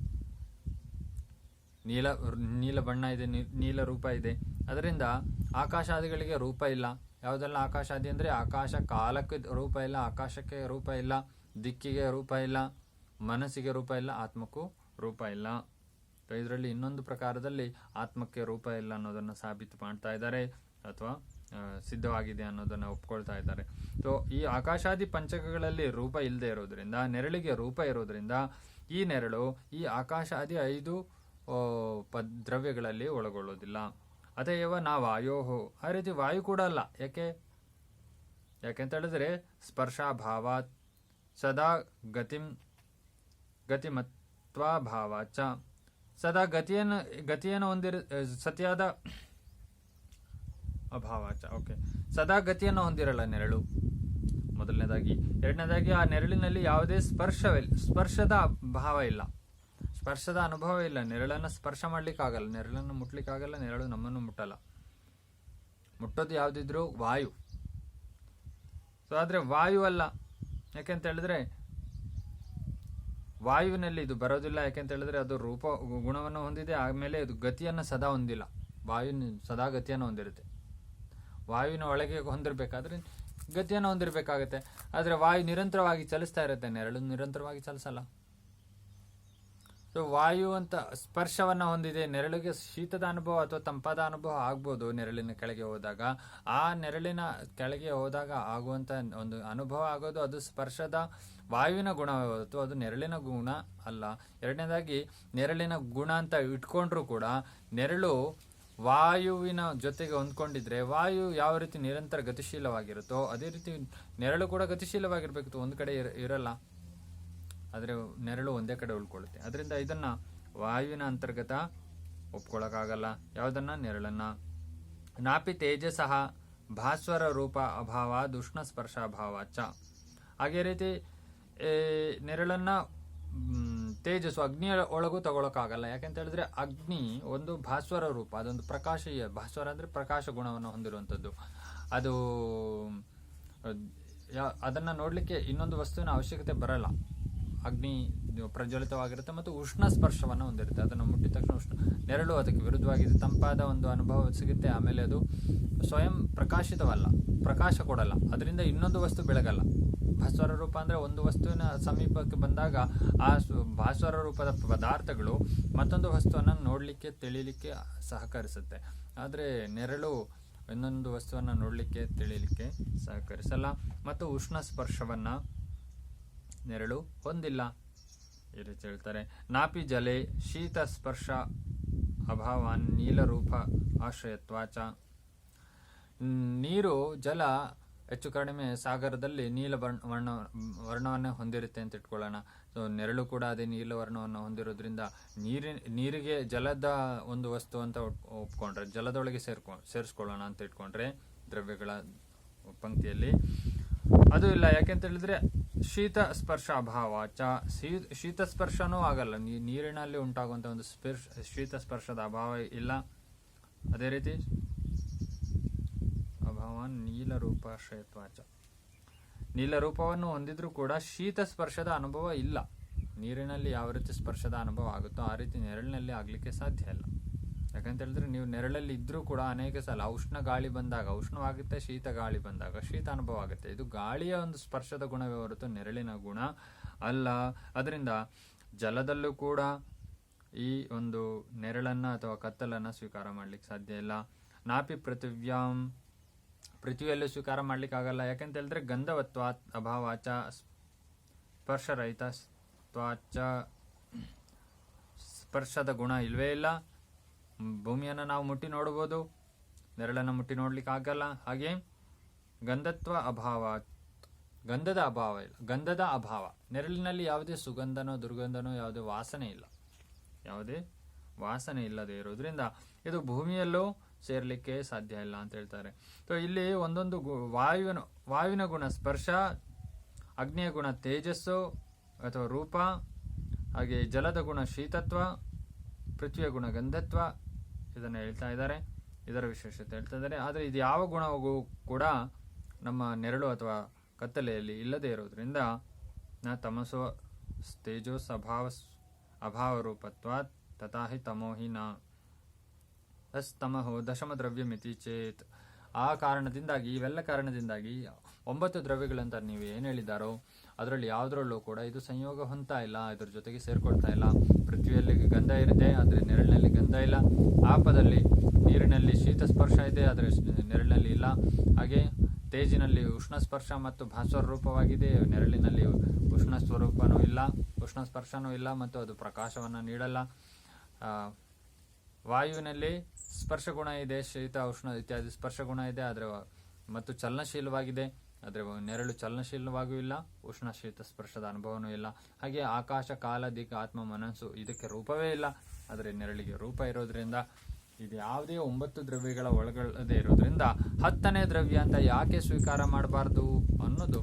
ನೀಲ ಬಣ್ಣ ಇದೆ, ನೀಲ ರೂಪ ಇದೆ. ಅದರಿಂದ ಆಕಾಶಾದಿಗಳಿಗೆ ರೂಪ ಇಲ್ಲ. ಯಾವುದೆಲ್ಲ ಆಕಾಶಾದಿ ಅಂದರೆ ಆಕಾಶ ಕಾಲಕ್ಕೆ ರೂಪ ಇಲ್ಲ, ಆಕಾಶಕ್ಕೆ ರೂಪ ಇಲ್ಲ, ದಿಕ್ಕಿಗೆ ರೂಪ ಇಲ್ಲ, ಮನಸ್ಸಿಗೆ ರೂಪ ಇಲ್ಲ, ಆತ್ಮಕ್ಕೂ ರೂಪ ಇಲ್ಲ. ಇದರಲ್ಲಿ ಇನ್ನೊಂದು ಪ್ರಕಾರದಲ್ಲಿ ಆತ್ಮಕ್ಕೆ ರೂಪ ಇಲ್ಲ ಅನ್ನೋದನ್ನು ಸಾಬೀತು ಮಾಡ್ತಾ ಇದ್ದಾರೆ, ಅಥವಾ ಸಿದ್ಧವಾಗಿದೆ ಅನ್ನೋದನ್ನು ಒಪ್ಕೊಳ್ತಾ ಇದ್ದಾರೆ. ಸೊ ಈ ಆಕಾಶಾದಿ ಪಂಚಕಗಳಲ್ಲಿ ರೂಪ ಇಲ್ಲದೆ ಇರೋದ್ರಿಂದ, ನೆರಳಿಗೆ ರೂಪ ಇರೋದ್ರಿಂದ ಈ ನೆರಳು ಈ ಆಕಾಶಾದಿ 5 ದ್ರವ್ಯಗಳಲ್ಲಿ ಒಳಗೊಳ್ಳೋದಿಲ್ಲ. ಅತಯವ ನಾ ವಾಯೋಹೋ. ಆ ರೀತಿ ವಾಯು ಕೂಡ ಅಲ್ಲ. ಯಾಕೆಂತ ಹೇಳಿದ್ರೆ ಸ್ಪರ್ಶಾಭಾವಾತ್ ಸದಾ ಗತಿಮತ್ವಾಭಾವಾಚ. ಸದಾ ಗತಿಯನ್ನು ಸತಿಯಾದ ಅಭಾವಾಚ. ಓಕೆ, ಸದಾ ಗತಿಯನ್ನು ಹೊಂದಿರಲ್ಲ ನೆರಳು, ಮೊದಲನೇದಾಗಿ. ಎರಡನೇದಾಗಿ ಆ ನೆರಳಿನಲ್ಲಿ ಯಾವುದೇ ಸ್ಪರ್ಶದ ಭಾವ ಇಲ್ಲ, ಸ್ಪರ್ಶದ ಅನುಭವ ಇಲ್ಲ. ನೆರಳನ್ನು ಸ್ಪರ್ಶ ಮಾಡ್ಲಿಕ್ಕಾಗಲ್ಲ, ನೆರಳನ್ನು ಮುಟ್ಲಿಕ್ಕಾಗಲ್ಲ, ನೆರಳು ನಮ್ಮನ್ನು ಮುಟ್ಟಲ್ಲ. ಮುಟ್ಟೋದು ಯಾವುದಿದ್ರು ವಾಯು. ಸೊ ಆದರೆ ವಾಯು ಅಲ್ಲ. ಯಾಕೆಂತ ಹೇಳಿದ್ರೆ ವಾಯುವಿನಲ್ಲಿ ಇದು ಬರೋದಿಲ್ಲ. ಯಾಕೆಂತ ಹೇಳಿದ್ರೆ ಅದು ರೂಪ ಗುಣವನ್ನು ಹೊಂದಿದೆ, ಆಮೇಲೆ ಅದು ಗತಿಯನ್ನು ಸದಾ ಹೊಂದಿಲ್ಲ. ವಾಯು ಸದಾ ಗತಿಯನ್ನು ಹೊಂದಿರುತ್ತೆ. ವಾಯುವಿನ ಒಳಗೆ ಹೊಂದಿರಬೇಕಾದ್ರೆ ಗತಿಯನ್ನು ಹೊಂದಿರಬೇಕಾಗುತ್ತೆ. ಆದರೆ ವಾಯು ನಿರಂತರವಾಗಿ ಚಲಿಸ್ತಾ ಇರುತ್ತೆ, ನೆರಳು ನಿರಂತರವಾಗಿ ಚಲಿಸಲ್ಲ. ಸೊ ವಾಯು ಅಂತ ಸ್ಪರ್ಶವನ್ನು ಹೊಂದಿದೆ. ನೆರಳಿಗೆ ಶೀತದ ಅನುಭವ ಅಥವಾ ತಂಪಾದ ಅನುಭವ ಆಗ್ಬೋದು ನೆರಳಿನ ಕೆಳಗೆ ಹೋದಾಗ. ಆ ನೆರಳಿನ ಕೆಳಗೆ ಹೋದಾಗ ಆಗುವಂಥ ಒಂದು ಅನುಭವ ಆಗೋದು ಅದು ಸ್ಪರ್ಶದ ವಾಯುವಿನ ಗುಣ ಹೊರತು ಅದು ನೆರಳಿನ ಗುಣ ಅಲ್ಲ. ಎರಡನೇದಾಗಿ ನೆರಳಿನ ಗುಣ ಅಂತ ಇಟ್ಕೊಂಡ್ರೂ ಕೂಡ ನೆರಳು ವಾಯುವಿನ ಜೊತೆಗೆ ಹೊಂದ್ಕೊಂಡಿದ್ರೆ ವಾಯು ಯಾವ ರೀತಿ ನಿರಂತರ ಗತಿಶೀಲವಾಗಿರುತ್ತೋ ಅದೇ ರೀತಿ ನೆರಳು ಕೂಡ ಗತಿಶೀಲವಾಗಿರ್ಬೇಕು, ಒಂದು ಕಡೆ ಇರಲ್ಲ. ಆದರೆ ನೆರಳು ಒಂದೇ ಕಡೆ ಉಳ್ಕೊಳ್ಳುತ್ತೆ. ಅದರಿಂದ ಇದನ್ನ ವಾಯುವಿನ ಅಂತರ್ಗತ ಒಪ್ಕೊಳ್ಳೋಕ್ಕಾಗಲ್ಲ. ಯಾವುದನ್ನ? ನೆರಳನ್ನ. ನಾಪಿ ತೇಜಸಃ ಭಾಸ್ವರ ರೂಪ ಅಭಾವ ದುಷ್ಣ ಸ್ಪರ್ಶ ಅಭಾವ ಚ. ಹಾಗೆ ರೀತಿ ನೆರಳನ್ನ ತೇಜಸ್ಸು ಅಗ್ನಿಯ ಒಳಗೂ ತಗೊಳಕ್ಕಾಗಲ್ಲ. ಯಾಕೆಂತ ಹೇಳಿದ್ರೆ ಅಗ್ನಿ ಒಂದು ಭಾಸ್ವರ ರೂಪ, ಅದೊಂದು ಪ್ರಕಾಶೀಯ. ಭಾಸ್ವರ ಅಂದ್ರೆ ಪ್ರಕಾಶ ಗುಣವನ್ನು ಹೊಂದಿರುವಂಥದ್ದು. ಅದು ಅದನ್ನ ನೋಡ್ಲಿಕ್ಕೆ ಇನ್ನೊಂದು ವಸ್ತುವಿನ ಅವಶ್ಯಕತೆ ಬರಲ್ಲ. ಅಗ್ನಿ ಪ್ರಜ್ವಲಿತವಾಗಿರುತ್ತೆ ಮತ್ತು ಉಷ್ಣ ಸ್ಪರ್ಶವನ್ನು ಹೊಂದಿರುತ್ತೆ. ಅದನ್ನು ಮುಟ್ಟಿದ ತಕ್ಷಣ ಉಷ್ಣ. ನೆರಳು ಅದಕ್ಕೆ ವಿರುದ್ಧವಾಗಿದೆ, ತಂಪಾದ ಒಂದು ಅನುಭವ ಸಿಗುತ್ತೆ. ಆಮೇಲೆ ಅದು ಸ್ವಯಂ ಪ್ರಕಾಶಿತವಲ್ಲ, ಪ್ರಕಾಶ ಕೊಡಲ್ಲ. ಅದರಿಂದ ಇನ್ನೊಂದು ವಸ್ತು ಬೆಳಗಲ್ಲ. ಭಾಸ್ವರ ರೂಪ ಅಂದರೆ ಒಂದು ವಸ್ತುವಿನ ಸಮೀಪಕ್ಕೆ ಬಂದಾಗ ಆ ಭಾಸ್ವರ ರೂಪದ ಪದಾರ್ಥಗಳು ಮತ್ತೊಂದು ವಸ್ತುವನ್ನು ನೋಡಲಿಕ್ಕೆ ತಿಳಿಲಿಕ್ಕೆ ಸಹಕರಿಸುತ್ತೆ. ಆದರೆ ನೆರಳು ಇನ್ನೊಂದು ವಸ್ತುವನ್ನು ನೋಡಲಿಕ್ಕೆ ತಿಳಿಲಿಕ್ಕೆ ಸಹಕರಿಸಲ್ಲ ಮತ್ತು ಉಷ್ಣ ಸ್ಪರ್ಶವನ್ನು ನೆರಳು ಹೊಂದಿಲ್ಲ. ಈ ರೀತಿ ಹೇಳ್ತಾರೆ. ನಾಪಿ ಜಲೆ ಶೀತ ಸ್ಪರ್ಶ ಅಭಾವಾನ್ ನೀಲರೂಪ ಆಶ್ರಯತ್ವಾಚ. ನೀರು ಜಲ ಹೆಚ್ಚು ಕಡಿಮೆ ಸಾಗರದಲ್ಲಿ ನೀಲ ವರ್ಣವನ್ನೇ ಹೊಂದಿರುತ್ತೆ ಅಂತ ಇಟ್ಕೊಳ್ಳೋಣ. ಸೊ ನೆರಳು ಕೂಡ ಅದೇ ನೀಲ ವರ್ಣವನ್ನು ಹೊಂದಿರೋದ್ರಿಂದ ನೀರಿಗೆ ಜಲದ ಒಂದು ವಸ್ತು ಅಂತ ಒಪ್ಕೊಂಡ್ರೆ, ಜಲದೊಳಗೆ ಸೇರಿಸ್ಕೊಳ್ಳೋಣ ಅಂತ ಇಟ್ಕೊಂಡ್ರೆ ದ್ರವ್ಯಗಳ ಪಂಕ್ತಿಯಲ್ಲಿ ಅದು ಇಲ್ಲ. ಯಾಕೆಂತ ಹೇಳಿದ್ರೆ ಶೀತ ಸ್ಪರ್ಶ ಅಭಾವ ಶೀತ ಸ್ಪರ್ಶನೂ ಆಗಲ್ಲ, ನೀರಿನಲ್ಲಿ ಉಂಟಾಗುವಂತ ಒಂದು ಶೀತ ಸ್ಪರ್ಶದ ಅಭಾವ ಇಲ್ಲ. ಅದೇ ರೀತಿ ಅಭಾವ ನೀಲ ರೂಪಾಶ್ರಯತ್ವಾಚ, ನೀಲ ರೂಪವನ್ನು ಹೊಂದಿದ್ರೂ ಕೂಡ ಶೀತ ಸ್ಪರ್ಶದ ಅನುಭವ ಇಲ್ಲ. ನೀರಿನಲ್ಲಿ ಯಾವ ರೀತಿ ಸ್ಪರ್ಶದ ಅನುಭವ ಆಗುತ್ತೋ ಆ ರೀತಿ ನೆರಳಿನಲ್ಲಿ ಆಗ್ಲಿಕ್ಕೆ ಸಾಧ್ಯ ಇಲ್ಲ. ಯಾಕಂತ ಹೇಳಿದ್ರೆ ನೀವು ನೆರಳಲ್ಲಿ ಇದ್ರೂ ಕೂಡ ಅನೇಕ ಸಲ ಉಷ್ಣ ಗಾಳಿ ಬಂದಾಗ ಉಷ್ಣವಾಗುತ್ತೆ, ಶೀತ ಗಾಳಿ ಬಂದಾಗ ಶೀತ ಅನುಭವ ಆಗುತ್ತೆ. ಇದು ಗಾಳಿಯ ಒಂದು ಸ್ಪರ್ಶದ ಗುಣವೇ ಹೊರತು ನೆರಳಿನ ಗುಣ ಅಲ್ಲ. ಅದರಿಂದ ಜಲದಲ್ಲೂ ಕೂಡ ಈ ಒಂದು ನೆರಳನ್ನ ಅಥವಾ ಕತ್ತಲನ್ನ ಸ್ವೀಕಾರ ಮಾಡ್ಲಿಕ್ಕೆ ಸಾಧ್ಯ ಇಲ್ಲ. ನಾಪಿ ಪೃಥಿವ್ಯಾಂ, ಪೃಥ್ವಿಯಲ್ಲೂ ಸ್ವೀಕಾರ ಮಾಡ್ಲಿಕ್ಕೆ ಆಗಲ್ಲ. ಯಾಕಂತ ಹೇಳಿದ್ರೆ ಗಂಧವತ್ವಾತ್ ಅಭಾವಾಚ ಸ್ಪರ್ಶರಹಿತತ್ವಾಚ, ಸ್ಪರ್ಶದ ಗುಣ ಇಲ್ವೇ ಇಲ್ಲ. ಭೂಮಿಯನ್ನು ನಾವು ಮುಟ್ಟಿ ನೋಡಬಹುದು, ನೆರಳನ್ನು ಮುಟ್ಟಿ ನೋಡ್ಲಿಕ್ಕೆ ಆಗಲ್ಲ. ಹಾಗೆ ಗಂಧತ್ವ ಅಭಾವ, ಗಂಧದ ಅಭಾವ ಇಲ್ಲ. ಗಂಧದ ಅಭಾವ, ನೆರಳಿನಲ್ಲಿ ಯಾವುದೇ ಸುಗಂಧನೋ ದುರ್ಗಂಧನೋ ಯಾವುದೇ ವಾಸನೆ ಇಲ್ಲ, ಯಾವುದೇ ವಾಸನೆ ಇಲ್ಲದೆ ಇರೋದ್ರಿಂದ ಇದು ಭೂಮಿಯಲ್ಲೂ ಸೇರ್ಲಿಕ್ಕೆ ಸಾಧ್ಯ ಇಲ್ಲ ಅಂತ ಹೇಳ್ತಾರೆ. ಸೊ ಇಲ್ಲಿ ಒಂದೊಂದು ವಾಯುವಿನ ಗುಣ ಸ್ಪರ್ಶ, ಅಗ್ನಿಯ ಗುಣ ತೇಜಸ್ಸು ಅಥವಾ ರೂಪ, ಹಾಗೆ ಜಲದ ಗುಣ ಶೀತತ್ವ, ಪೃಥ್ವಿಯ ಗುಣ ಗಂಧತ್ವ, ಇದನ್ನು ಹೇಳ್ತಾ ಇದ್ದಾರೆ. ಇದರ ವಿಶೇಷತೆ ಹೇಳ್ತಾ ಇದ್ದಾರೆ. ಆದರೆ ಇದು ಯಾವ ಗುಣವೂ ಕೂಡ ನಮ್ಮ ನೆರಳು ಅಥವಾ ಕತ್ತಲೆಯಲ್ಲಿ ಇಲ್ಲದೆ ಇರೋದ್ರಿಂದ ನ ತಮಸೋ ತೇಜೋಸ್ ಅಭಾವ ರೂಪತ್ವಾತ್ ತಥಾಹಿ ತಮೋಹಿ ನ ಅಸ್ತಮಹೋ ದಶಮ ದ್ರವ್ಯ ಮಿತಿ ಚೇತ್. ಆ ಕಾರಣದಿಂದಾಗಿ, ಇವೆಲ್ಲ ಕಾರಣದಿಂದಾಗಿ 9 ದ್ರವ್ಯಗಳಂತ ನೀವು ಏನು ಹೇಳಿದಾರೋ ಅದರಲ್ಲಿ ಯಾವುದರಲ್ಲೂ ಕೂಡ ಇದು ಸಂಯೋಗ ಹೊಂದ್ತಾ ಇಲ್ಲ, ಇದ್ರ ಜೊತೆಗೆ ಸೇರ್ಕೊಳ್ತಾ ಇಲ್ಲ. ಪೃಥ್ವಿಯಲ್ಲಿ ಗಂಧ ಇರುತ್ತೆ, ಆದರೆ ನೆರಳಿನಲ್ಲಿ ಗಂಧ ಇಲ್ಲ. ಆಪದಲ್ಲಿ ನೀರಿನಲ್ಲಿ ಶೀತ ಸ್ಪರ್ಶ ಇದೆ, ಆದರೆ ನೆರಳಿನಲ್ಲಿ ಇಲ್ಲ. ಹಾಗೆ ತೇಜಿನಲ್ಲಿ ಉಷ್ಣ ಸ್ಪರ್ಶ ಮತ್ತು ಭಾಸ್ವರ ರೂಪವಾಗಿದೆ, ನೆರಳಿನಲ್ಲಿ ಉಷ್ಣ ಸ್ವರೂಪನೂ ಇಲ್ಲ, ಉಷ್ಣ ಸ್ಪರ್ಶನೂ ಇಲ್ಲ ಮತ್ತು ಅದು ಪ್ರಕಾಶವನ್ನು ನೀಡಲ್ಲ. ವಾಯುವಿನಲ್ಲಿ ಸ್ಪರ್ಶ ಗುಣ ಇದೆ, ಶೀತ ಉಷ್ಣ ಇತ್ಯಾದಿ ಸ್ಪರ್ಶ ಗುಣ ಇದೆ, ಆದರೆ ಮತ್ತು ಚಲನಶೀಲವಾಗಿದೆ. ಆದರೆ ನೆರಳು ಚಲನಶೀಲವಾಗೂ ಇಲ್ಲ, ಉಷ್ಣ ಶೀತ ಸ್ಪರ್ಶದ ಅನುಭವನೂ ಇಲ್ಲ. ಹಾಗೆ ಆಕಾಶ ಕಾಲ ದಿಕ್ಕ ಆತ್ಮ ಮನಸ್ಸು ಇದಕ್ಕೆ ರೂಪವೇ ಇಲ್ಲ, ಆದರೆ ನೆರಳಿಗೆ ರೂಪ ಇರೋದ್ರಿಂದ ಇದು ಯಾವುದೇ 9 ದ್ರವ್ಯಗಳ ಒಳಗೊಳ್ಳದೆ ಇರೋದ್ರಿಂದ 10ನೇ ದ್ರವ್ಯ ಅಂತ ಯಾಕೆ ಸ್ವೀಕಾರ ಮಾಡಬಾರ್ದು ಅನ್ನೋದು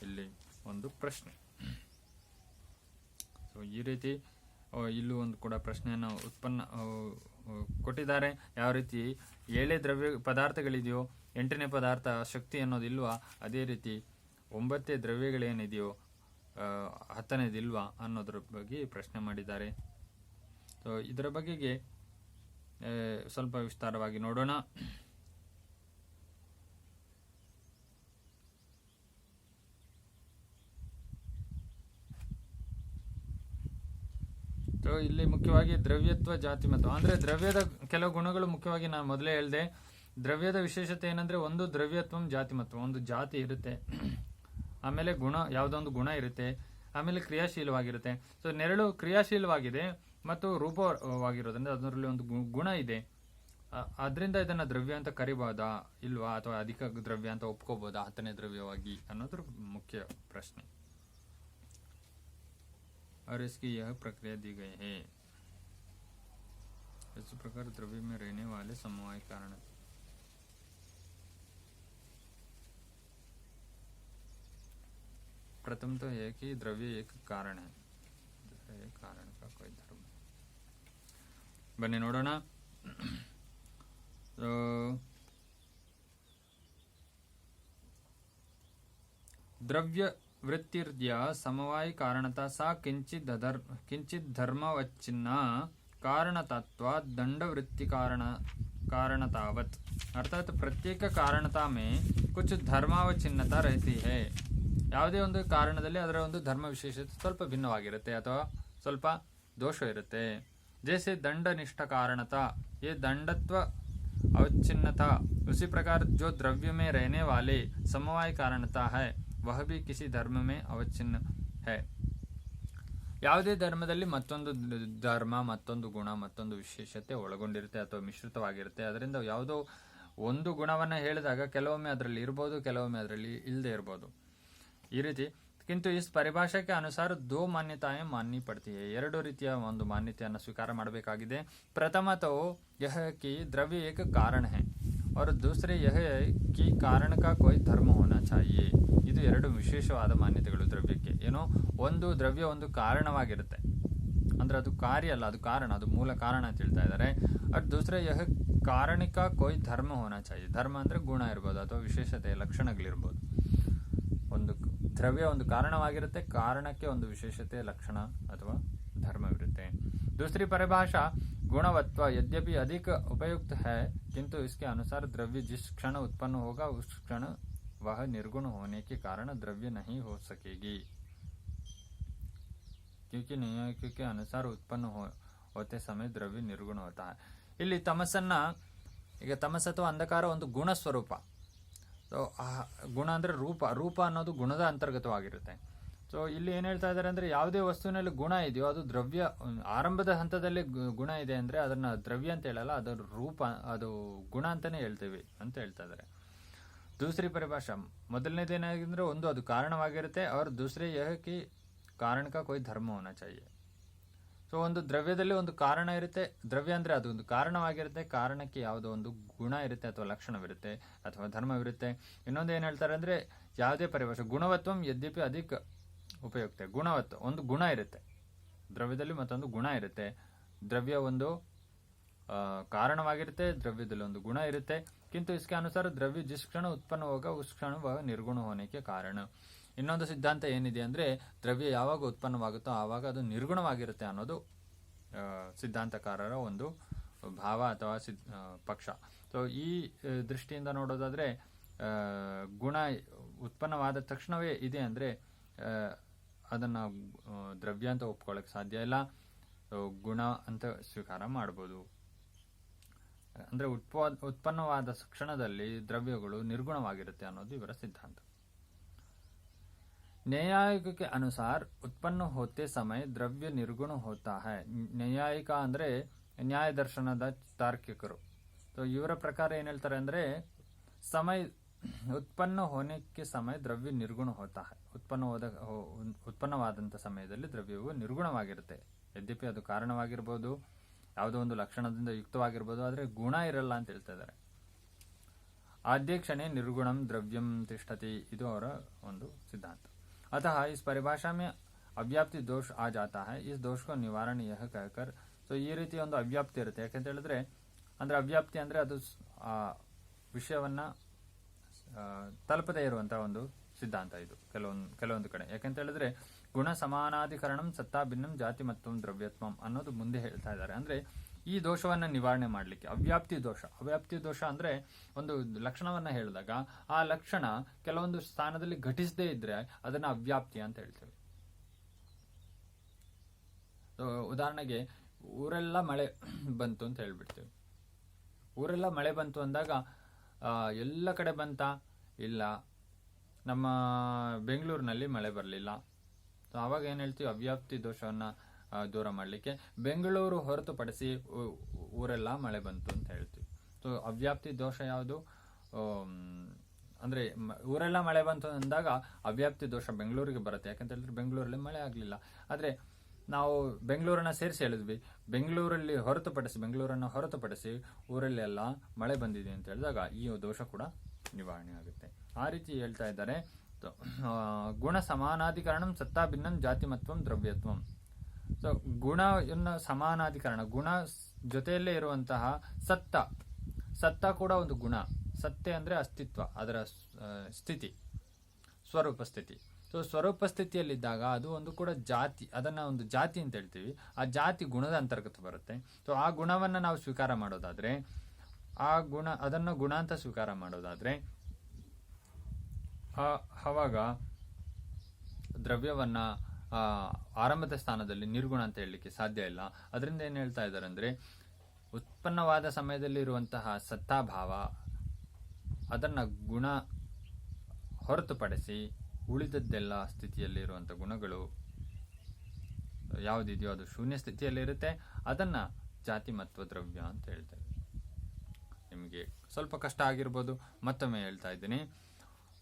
ಇಲ್ಲಿ ಒಂದು ಪ್ರಶ್ನೆ. ಸೊ ಈ ರೀತಿ ಇಲ್ಲೂ ಒಂದು ಕೂಡ ಪ್ರಶ್ನೆಯನ್ನು ಕೊಟ್ಟಿದ್ದಾರೆ. ಯಾವ ರೀತಿ 7 ದ್ರವ್ಯ ಪದಾರ್ಥಗಳಿದೆಯೋ 8ನೇ ಪದಾರ್ಥ ಶಕ್ತಿ ಅನ್ನೋದಿಲ್ವಾ, ಅದೇ ರೀತಿ 9 ದ್ರವ್ಯಗಳೇನಿದೆಯೋ 10ನೇದಿಲ್ವಾ ಅನ್ನೋದ್ರ ಬಗ್ಗೆ ಪ್ರಶ್ನೆ ಮಾಡಿದ್ದಾರೆ. ಸೊ ಇದರ ಬಗೆಗೆ ಸ್ವಲ್ಪ ವಿಸ್ತಾರವಾಗಿ ನೋಡೋಣ. ಸೊ ಇಲ್ಲಿ ಮುಖ್ಯವಾಗಿ ದ್ರವ್ಯತ್ವ ಜಾತಿ ಮತ್ತು ಅಂದ್ರೆ ದ್ರವ್ಯದ ಕೆಲವು ಗುಣಗಳು ಮುಖ್ಯವಾಗಿ ನಾನು ಮೊದಲೇ ಹೇಳಿದೆ. ದ್ರವ್ಯದ ವಿಶೇಷತೆ ಏನಂದ್ರೆ ಒಂದು ದ್ರವ್ಯತ್ವಂ ಜಾತಿ ಮತ್ತು ಒಂದು ಜಾತಿ ಇರುತ್ತೆ, ಆಮೇಲೆ ಗುಣ ಯಾವುದೋ ಒಂದು ಗುಣ ಇರುತ್ತೆ, ಆಮೇಲೆ ಕ್ರಿಯಾಶೀಲವಾಗಿರುತ್ತೆ. ಸೊ ನೆರಳು ಕ್ರಿಯಾಶೀಲವಾಗಿದೆ ಮತ್ತು ರೂಪವಾಗಿರೋದ್ರಿಂದ ಅದರಲ್ಲಿ ಒಂದು ಗುಣ ಇದೆ. ಅದರಿಂದ ಇದನ್ನ ದ್ರವ್ಯ ಅಂತ ಕರಿಬಹುದಾ ಇಲ್ವಾ, ಅಥವಾ ಅಧಿಕ ದ್ರವ್ಯ ಅಂತ ಒಪ್ಕೋಬಹುದಾ 10ನೇ ದ್ರವ್ಯವಾಗಿ ಅನ್ನೋದ್ರ ಮುಖ್ಯ ಪ್ರಶ್ನೆ. और इसकी यह प्रक्रिया दी गई है. इस प्रकार द्रव्य में रहने वाले समवाय कारण. प्रथम तो है कि द्रव्य एक कारण है, कारण का कोई धर्म. बने नोडोಣ. द्रव्य वृत्तिर्य समवाय कारणता सा किंचित धर्मवच्छिन्न कारणतत्व दंड वृत्ति कारणतावत. अर्थात प्रत्येक कारणता में कुछ धर्मावच्छिन्नता रहती है. ಯಾವುದೇ ಒಂದು ಕಾರಣದಲ್ಲಿ ಅದರ ಒಂದು ಧರ್ಮ ವಿಶೇಷತೆ ಸ್ವಲ್ಪ ಭಿನ್ನವಾಗಿರುತ್ತೆ ಅಥವಾ ಸ್ವಲ್ಪ ದೋಷ ಇರುತ್ತೆ. जैसे दंडनिष्ठ कारणता ये दंडत्व अवच्छिन्नता, उसी प्रकार जो द्रव्य में रहने वाले समवाय कारणता है वह भी किसी धर्म में ಅವಚ್ಛಿನ್ನ है. ಯಾವುದೇ ಧರ್ಮದಲ್ಲಿ ಮತ್ತೊಂದು ಧರ್ಮ, ಮತ್ತೊಂದು ಗುಣ, ಮತ್ತೊಂದು ವಿಶೇಷತೆ ಒಳಗೊಂಡಿರುತ್ತೆ ಅಥವಾ ಮಿಶ್ರಿತವಾಗಿರುತ್ತೆ. ಅದರಿಂದ ಯಾವುದೋ ಒಂದು ಗುಣವನ್ನು ಹೇಳಿದಾಗ ಕೆಲವೊಮ್ಮೆ ಅದರಲ್ಲಿ ಇರ್ಬೋದು, ಕೆಲವೊಮ್ಮೆ ಅದರಲ್ಲಿ ಇಲ್ಲದೆ ಇರ್ಬೋದು. ಈ ರೀತಿ किंतु इस परिभाषा के अनुसार दो मान्यताएं माननी पड़ती है. ಎರಡು ರೀತಿಯ ಒಂದು ಮಾನ್ಯತೆಯನ್ನು ಸ್ವೀಕಾರ ಮಾಡಬೇಕಾಗಿದೆ. प्रथमतो यह कि द्रव्य एक कारण है और दूसरे यह कि कारण का कोई धर्म होना चाहिए. ಇದು ಎರಡು ವಿಶೇಷವಾದ ಮಾನ್ಯತೆಗಳು ದ್ರವ್ಯಕ್ಕೆ. ಏನೋ ಒಂದು ದ್ರವ್ಯ ಒಂದು ಕಾರಣವಾಗಿರುತ್ತೆ, ಅಂದ್ರೆ ಅದು ಕಾರ್ಯ ಅಲ್ಲ, ಅದು ಕಾರಣ, ಅದು ಮೂಲ ಕಾರಣ ಅಂತ ಹೇಳ್ತಾ ಇದ್ದಾರೆ. और दूसरे यह कारण का कोई धर्म होना चाहिए. ಧರ್ಮ ಅಂದ್ರೆ ಗುಣ ಇರ್ಬೋದು ಅಥವಾ ವಿಶೇಷತೆ ಲಕ್ಷಣಗಳಿರ್ಬೋದು. ಒಂದು ದ್ರವ್ಯ ಒಂದು ಕಾರಣವಾಗಿರುತ್ತೆ, ಕಾರಣಕ್ಕೆ ಒಂದು ವಿಶೇಷತೆ ಲಕ್ಷಣ ಅಥವಾ ಧರ್ಮವಿರುತ್ತೆ. दूसरी परिभाषा गुणवत्व यद्यपि अधिक उपयुक्त है किंतु इसके अनुसार द्रव्य जिस क्षण उत्पन्न होगा उस क्षण वह निर्गुण होने के कारण द्रव्य नहीं हो सकेगी, क्योंकि नियम के अनुसार उत्पन्न होते समय द्रव्य निर्गुण होता है. ಇಲ್ಲಿ ತಮಸ್ಸನ್ನ, ಈಗ ತಮಸ್ಸು ಅಥವಾ ಅಂಧಕಾರ ಒಂದು ಗುಣ ಸ್ವರೂಪ. ಗುಣ ಅಂದರೆ ರೂಪ ಅನ್ನೋದು ಗುಣದ ಅಂತರ್ಗತವಾಗಿರುತ್ತೆ. ಸೊ ಇಲ್ಲಿ ಏನು ಹೇಳ್ತಾ ಇದ್ದಾರೆ ಅಂದರೆ, ಯಾವುದೇ ವಸ್ತುವಿನಲ್ಲಿ ಗುಣ ಇದೆಯೋ ಅದು ದ್ರವ್ಯ. ಆರಂಭದ ಹಂತದಲ್ಲಿ ಗುಣ ಇದೆ ಅಂದರೆ ಅದನ್ನ ದ್ರವ್ಯ ಅಂತ ಹೇಳಲ್ಲ, ಅದರ ರೂಪ, ಅದು ಗುಣ ಅಂತಾನೆ ಹೇಳ್ತೇವೆ ಅಂತ ಹೇಳ್ತಾ ಇದ್ದಾರೆ. ದೂಸರಿ ಪರಿಭಾಷಾ, ಮೊದಲನೇದೇನಾಗಿದ್ರೆ ಒಂದು ಅದು ಕಾರಣವಾಗಿರುತ್ತೆ, ಅವ್ರ ದೂಸರಿ ಯಹಕಿ ಕಾರಣ ಕಾ ಕೊಯ್ ಧರ್ಮ ಹೋನಾ ಚಾಹಿಯೆ. ಸೊ ಒಂದು ದ್ರವ್ಯದಲ್ಲಿ ಒಂದು ಕಾರಣ ಇರುತ್ತೆ, ದ್ರವ್ಯ ಅಂದರೆ ಅದು ಒಂದು ಕಾರಣವಾಗಿರುತ್ತೆ, ಕಾರಣಕ್ಕೆ ಯಾವುದೋ ಒಂದು ಗುಣ ಇರುತ್ತೆ ಅಥವಾ ಲಕ್ಷಣವಿರುತ್ತೆ ಅಥವಾ ಧರ್ಮವಿರುತ್ತೆ. ಇನ್ನೊಂದು ಏನು ಹೇಳ್ತಾರೆ ಅಂದರೆ, ಯಾವುದೇ ಪರಿಭಾಷೆ ಗುಣವತ್ವಂ ಯದ್ಯಪಿ ಅಧಿಕ ಉಪಯುಕ್ತ. ಗುಣವತ್ವ ಒಂದು ಗುಣ ಇರುತ್ತೆ ದ್ರವ್ಯದಲ್ಲಿ, ಮತ್ತೊಂದು ಗುಣ ಇರುತ್ತೆ. ದ್ರವ್ಯ ಒಂದು ಕಾರಣವಾಗಿರುತ್ತೆ, ದ್ರವ್ಯದಲ್ಲಿ ಒಂದು ಗುಣ ಇರುತ್ತೆ. ಕಿಂತು इसके अनुसार द्रव्य जिस क्षण उत्पन्न होगा उस क्षण वह निर्गुण होने के कारण. ಇನ್ನೊಂದು ಸಿದ್ಧಾಂತ ಏನಿದೆ ಅಂದರೆ, ದ್ರವ್ಯ ಯಾವಾಗ ಉತ್ಪನ್ನವಾಗುತ್ತೋ ಆವಾಗ ಅದು ನಿರ್ಗುಣವಾಗಿರುತ್ತೆ ಅನ್ನೋದು ಸಿದ್ಧಾಂತಕಾರರ ಒಂದು ಭಾವ ಅಥವಾ ಪಕ್ಷ. ಸೊ ಈ ದೃಷ್ಟಿಯಿಂದ ನೋಡೋದಾದರೆ, ಗುಣ ಉತ್ಪನ್ನವಾದ ತಕ್ಷಣವೇ ಇದೆ ಅಂದರೆ ಅದನ್ನು ದ್ರವ್ಯ ಅಂತ ಒಪ್ಕೊಳ್ಳೋಕೆ ಸಾಧ್ಯ ಇಲ್ಲ, ಗುಣ ಅಂತ ಸ್ವೀಕಾರ ಮಾಡ್ಬೋದು. ಅಂದರೆ ಉತ್ಪನ್ನವಾದ ಕ್ಷಣದಲ್ಲಿ ದ್ರವ್ಯಗಳು ನಿರ್ಗುಣವಾಗಿರುತ್ತೆ ಅನ್ನೋದು ಇವರ ಸಿದ್ಧಾಂತ. ನ್ಯಾಯಿಕ के अनुसार उत्पन्न होते समय द्रव्य निर्गुण होता है. ನ್ಯಾಯಿಕ ಅಂದರೆ ನ್ಯಾಯ ದರ್ಶನದ ತಾರ್ಕಿಕರು. ಸೊ ಇವರ ಪ್ರಕಾರ ಏನು ಹೇಳ್ತಾರೆ ಅಂದರೆ, ಸಮಯ ಉತ್ಪನ್ನ ಹೋನೆಕ್ಕೆ ಸಮಯ ದ್ರವ್ಯ ನಿರ್ಗುಣ ಹೋತಾ है. ಉತ್ಪನ್ನವಾದಂಥ ಸಮಯದಲ್ಲಿ ದ್ರವ್ಯವು ನಿರ್ಗುಣವಾಗಿರುತ್ತೆ. ಯದ್ಯಪಿ ಅದು ಕಾರಣವಾಗಿರ್ಬೋದು, ಯಾವುದೋ ಒಂದು ಲಕ್ಷಣದಿಂದ ಯುಕ್ತವಾಗಿರ್ಬೋದು, ಆದರೆ ಗುಣ ಇರಲ್ಲ ಅಂತ ಹೇಳ್ತಾ ಇದ್ದಾರೆ. ಆದ್ಯಕ್ಷಣೆ ನಿರ್ಗುಣಂ ದ್ರವ್ಯಂ ತಿಷ್ಠತಿ, ಇದು ಅವರ ಒಂದು ಸಿದ್ಧಾಂತ. अतः इस परिभाषा में ಅವ್ಯಾಪ್ತಿ ದೋಷ ಆ ಜಾತಾ है. इस दोष को निवारण यह कहकर. ಸೊ ಈ ರೀತಿ ಒಂದು ಅವ್ಯಾಪ್ತಿ ಇರುತ್ತೆ. ಯಾಕಂತ ಹೇಳಿದ್ರೆ, ಅಂದ್ರೆ ಅವ್ಯಾಪ್ತಿ ಅಂದ್ರೆ ಅದು ವಿಷಯವನ್ನ ತಲುಪದೇ ಇರುವಂತಹ ಒಂದು ಸಿದ್ಧಾಂತ ಇದು ಕೆಲವೊಂದು ಕಡೆ. ಯಾಕಂತ ಹೇಳಿದ್ರೆ, ಗುಣ ಸಮಾನಾಧಿಕರಣಂ ಸತ್ತಾ ಭಿನ್ನಂ ಜಾತಿ ಮತ್ವಂ ದ್ರವ್ಯತ್ವಂ ಅನ್ನೋದು ಮುಂದೆ ಹೇಳ್ತಾ ಇದ್ದಾರೆ. ಅಂದ್ರೆ ಈ ದೋಷವನ್ನ ನಿವಾರಣೆ ಮಾಡಲಿಕ್ಕೆ ಅವ್ಯಾಪ್ತಿ ದೋಷ ಅಂದ್ರೆ ಒಂದು ಲಕ್ಷಣವನ್ನ ಹೇಳಿದಾಗ ಆ ಲಕ್ಷಣ ಕೆಲವೊಂದು ಸ್ಥಾನದಲ್ಲಿ ಘಟಿಸದೇ ಇದ್ರೆ ಅದನ್ನ ಅವ್ಯಾಪ್ತಿ ಅಂತ ಹೇಳ್ತೇವೆ. ಉದಾಹರಣೆಗೆ, ಊರೆಲ್ಲ ಮಳೆ ಬಂತು ಅಂತ ಹೇಳ್ಬಿಡ್ತೇವೆ. ಊರೆಲ್ಲ ಮಳೆ ಬಂತು ಅಂದಾಗ ಎಲ್ಲ ಕಡೆ ಬಂತ? ಇಲ್ಲ, ನಮ್ಮ ಬೆಂಗಳೂರಿನಲ್ಲಿ ಮಳೆ ಬರಲಿಲ್ಲ. ಆವಾಗ ಏನು ಹೇಳ್ತೀವಿ? ಅವ್ಯಾಪ್ತಿ ದೋಷವನ್ನ ದೂರ ಮಾಡಲಿಕ್ಕೆ ಬೆಂಗಳೂರು ಹೊರತುಪಡಿಸಿ ಊರೆಲ್ಲ ಮಳೆ ಬಂತು ಅಂತ ಹೇಳ್ತೀವಿ. ಸೊ ಅವ್ಯಾಪ್ತಿ ದೋಷ ಯಾವುದು ಅಂದ್ರೆ, ಊರೆಲ್ಲ ಮಳೆ ಬಂತು ಅಂದಾಗ ಅವ್ಯಾಪ್ತಿ ದೋಷ ಬೆಂಗಳೂರಿಗೆ ಬರುತ್ತೆ. ಯಾಕಂತ ಹೇಳಿದ್ರೆ ಬೆಂಗಳೂರಲ್ಲಿ ಮಳೆ ಆಗಲಿಲ್ಲ. ಆದರೆ ನಾವು ಬೆಂಗಳೂರನ್ನ ಸೇರಿಸಿ ಹೇಳಿದ್ವಿ, ಬೆಂಗಳೂರನ್ನು ಹೊರತುಪಡಿಸಿ ಊರಲ್ಲೆಲ್ಲ ಮಳೆ ಬಂದಿದೆ ಅಂತ ಹೇಳಿದಾಗ ಈ ದೋಷ ಕೂಡ ನಿವಾರಣೆ ಆಗುತ್ತೆ. ಆ ರೀತಿ ಹೇಳ್ತಾ ಇದ್ದಾರೆ. ಗುಣ ಸಮಾನಾಧಿಕರಣಂ ಸತ್ತಾ ಭಿನ್ನಂ ಜಾತಿಮತ್ವಂ ದ್ರವ್ಯತ್ವಂ. ಸೊ ಗುಣ ಸಮಾನಾಧಿಕರಣ, ಗುಣ ಜೊತೆಯಲ್ಲೇ ಇರುವಂತಹ ಸತ್ತ ಕೂಡ ಒಂದು ಗುಣ. ಸತ್ತೆ ಅಂದ್ರೆ ಅಸ್ತಿತ್ವ, ಅದರ ಸ್ಥಿತಿ, ಸ್ವರೂಪ ಸ್ಥಿತಿ. ಸೊ ಸ್ವರೂಪ ಸ್ಥಿತಿಯಲ್ಲಿದ್ದಾಗ ಅದು ಒಂದು ಕೂಡ ಜಾತಿ, ಅದನ್ನ ಒಂದು ಜಾತಿ ಅಂತ ಹೇಳ್ತೀವಿ. ಆ ಜಾತಿ ಗುಣದ ಅಂತರ್ಗತ ಬರುತ್ತೆ. ಸೊ ಆ ಗುಣವನ್ನ ನಾವು ಸ್ವೀಕಾರ ಮಾಡೋದಾದ್ರೆ, ಅದನ್ನು ಗುಣ ಅಂತ ಸ್ವೀಕಾರ ಮಾಡೋದಾದ್ರೆ ಅವಾಗ ದ್ರವ್ಯವನ್ನ ಆರಂಭದ ಸ್ಥಾನದಲ್ಲಿ ನಿರ್ಗುಣ ಅಂತ ಹೇಳಲಿಕ್ಕೆ ಸಾಧ್ಯ ಇಲ್ಲ. ಅದರಿಂದ ಏನು ಹೇಳ್ತಾ ಇದ್ದಾರೆ ಅಂದ್ರೆ, ಉತ್ಪನ್ನವಾದ ಸಮಯದಲ್ಲಿ ಇರುವಂತಹ ಸತ್ತಾಭಾವ, ಅದನ್ನ ಗುಣ ಹೊರತುಪಡಿಸಿ ಉಳಿದದ್ದೆಲ್ಲ ಸ್ಥಿತಿಯಲ್ಲಿ ಇರುವಂತಹ ಗುಣಗಳು ಯಾವುದಿದೆಯೋ ಅದು ಶೂನ್ಯ ಸ್ಥಿತಿಯಲ್ಲಿ ಇರುತ್ತೆ. ಅದನ್ನ ಜಾತಿ ಮತ್ವ ದ್ರವ್ಯ ಅಂತ ಹೇಳ್ತೇವೆ. ನಿಮಗೆ ಸ್ವಲ್ಪ ಕಷ್ಟ ಆಗಿರ್ಬೋದು. ಮತ್ತೊಮ್ಮೆ ಹೇಳ್ತಾ ಇದ್ದೀನಿ,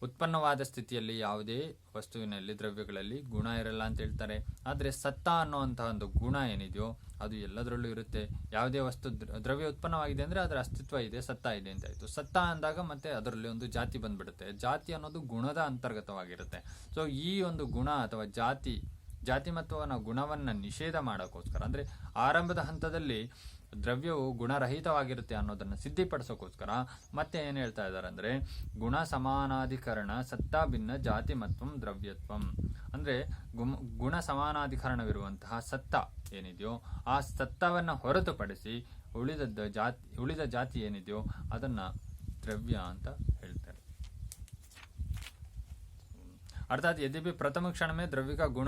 ಉತ್ಪನ್ನವಾದ ಸ್ಥಿತಿಯಲ್ಲಿ ಯಾವುದೇ ವಸ್ತುವಿನಲ್ಲಿ ದ್ರವ್ಯಗಳಲ್ಲಿ ಗುಣ ಇರಲ್ಲ ಅಂತ ಹೇಳ್ತಾರೆ. ಆದರೆ ಸತ್ತ ಅನ್ನುವಂತಹ ಒಂದು ಗುಣ ಏನಿದೆಯೋ ಅದು ಎಲ್ಲದರಲ್ಲೂ ಇರುತ್ತೆ. ಯಾವುದೇ ವಸ್ತು ದ್ರವ್ಯ ಉತ್ಪನ್ನವಾಗಿದೆ ಅಂದರೆ ಅದರ ಅಸ್ತಿತ್ವ ಇದೆ, ಸತ್ತ ಇದೆ ಅಂತ ಆಯಿತು. ಸತ್ತ ಅಂದಾಗ ಮತ್ತೆ ಅದರಲ್ಲಿ ಒಂದು ಜಾತಿ ಬಂದ್ಬಿಡುತ್ತೆ. ಜಾತಿ ಅನ್ನೋದು ಗುಣದ ಅಂತರ್ಗತವಾಗಿರುತ್ತೆ. ಸೊ ಈ ಒಂದು ಗುಣ ಅಥವಾ ಜಾತಿ ಮತ್ತು ಗುಣವನ್ನು ನಿಷೇಧ ಮಾಡೋಕ್ಕೋಸ್ಕರ, ಅಂದರೆ ಆರಂಭದ ಹಂತದಲ್ಲಿ ದ್ರವ್ಯವು ಗುಣರಹಿತವಾಗಿರುತ್ತೆ ಅನ್ನೋದನ್ನು ಸಿದ್ಧಿಪಡಿಸೋಕ್ಕೋಸ್ಕರ ಮತ್ತೆ ಏನು ಹೇಳ್ತಾ ಇದ್ದಾರೆ ಅಂದರೆ, ಗುಣ ಸಮಾನಾಧಿಕರಣ ಸತ್ತಾ ಭಿನ್ನ ಜಾತಿ ಮತ್ವಂ ದ್ರವ್ಯತ್ವಂ. ಅಂದರೆ ಗುಣ ಸಮಾನಾಧಿಕರಣವಿರುವಂತಹ ಸತ್ತ ಏನಿದೆಯೋ ಆ ಸತ್ತವನ್ನು ಹೊರತುಪಡಿಸಿ ಉಳಿದ ಜಾತಿ ಏನಿದೆಯೋ ಅದನ್ನು ದ್ರವ್ಯ ಅಂತ ಹೇಳ್ತಾರೆ. अर्थात यदि भी प्रथम क्षण में द्रव्य का गुण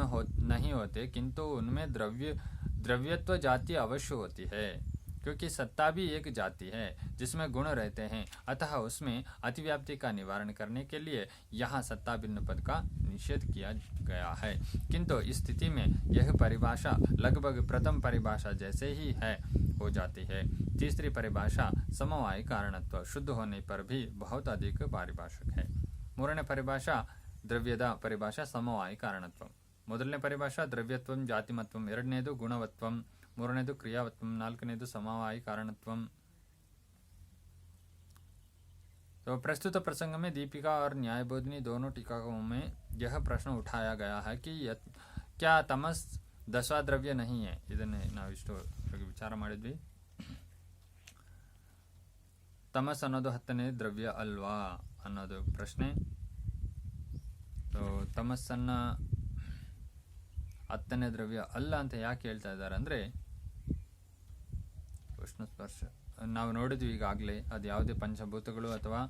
नहीं होते, किंतु उनमें द्रव्यत्व जाति अवश्य होती है, क्योंकि सत्ता भी एक जाति है जिसमें गुण रहते हैं। अतः उसमें अतिव्याप्ति का निवारण करने के लिए यहाँ सत्ता भिन्न पद का निषेध किया गया है। किंतु इस स्थिति में यह परिभाषा लगभग प्रथम परिभाषा जैसे ही है हो जाती है। तीसरी परिभाषा समवायी कारणत्व शुद्ध होने पर भी बहुत अधिक पारिभाषिक है। ಮೂರನೇ ಪರಿಭಾಷಾ ದ್ರವ್ಯದ ಪರಿಭಾಷಾ ಸಮವಾಯಿ ಕಾರಣತ್ವಂ. ಮೊದಲನೇ ಪರಿಭಾಷಾ ದ್ರವ್ಯತ್ವಂ ಜಾತಿಮತ್ವಂ, ಎರಡನೇದು ಗುಣವತ್ವಂ, ಮೂರನೇದು ಕ್ರಿಯಾವತ್ವಂ, ನಾಲ್ಕನೇದು ಸಮವಾಯಿ कारणत्वम। तो प्रस्तुत प्रसंग में दीपिका और न्यायबोधिनी दोनों टीकाओं में यह प्रश्न उठाया गया है कि क्या तमस दशा द्रव्य नहीं है। ಇದನ್ನೇ ನಾವಿಷ್ಟು ವಿಚಾರ ಮಾಡಿದ್ವಿ. ತಮಸ್ ಅನ್ನೋದು 10ನೇ ದ್ರವ್ಯ ಅಲ್ವಾ ಅನ್ನೋದು ಪ್ರಶ್ನೆ. ತಮಸ್ಸನ್ನ 10ನೇ ದ್ರವ್ಯ ಅಲ್ಲ ಅಂತ ಯಾಕೆ ಹೇಳ್ತಾ ಇದ್ದಾರೆ ಅಂದರೆ, ಉಷ್ಣ ಸ್ಪರ್ಶ ನಾವು ನೋಡಿದ್ವಿ ಈಗಾಗಲೇ. ಅದು ಯಾವುದೇ ಪಂಚಭೂತಗಳು ಅಥವಾ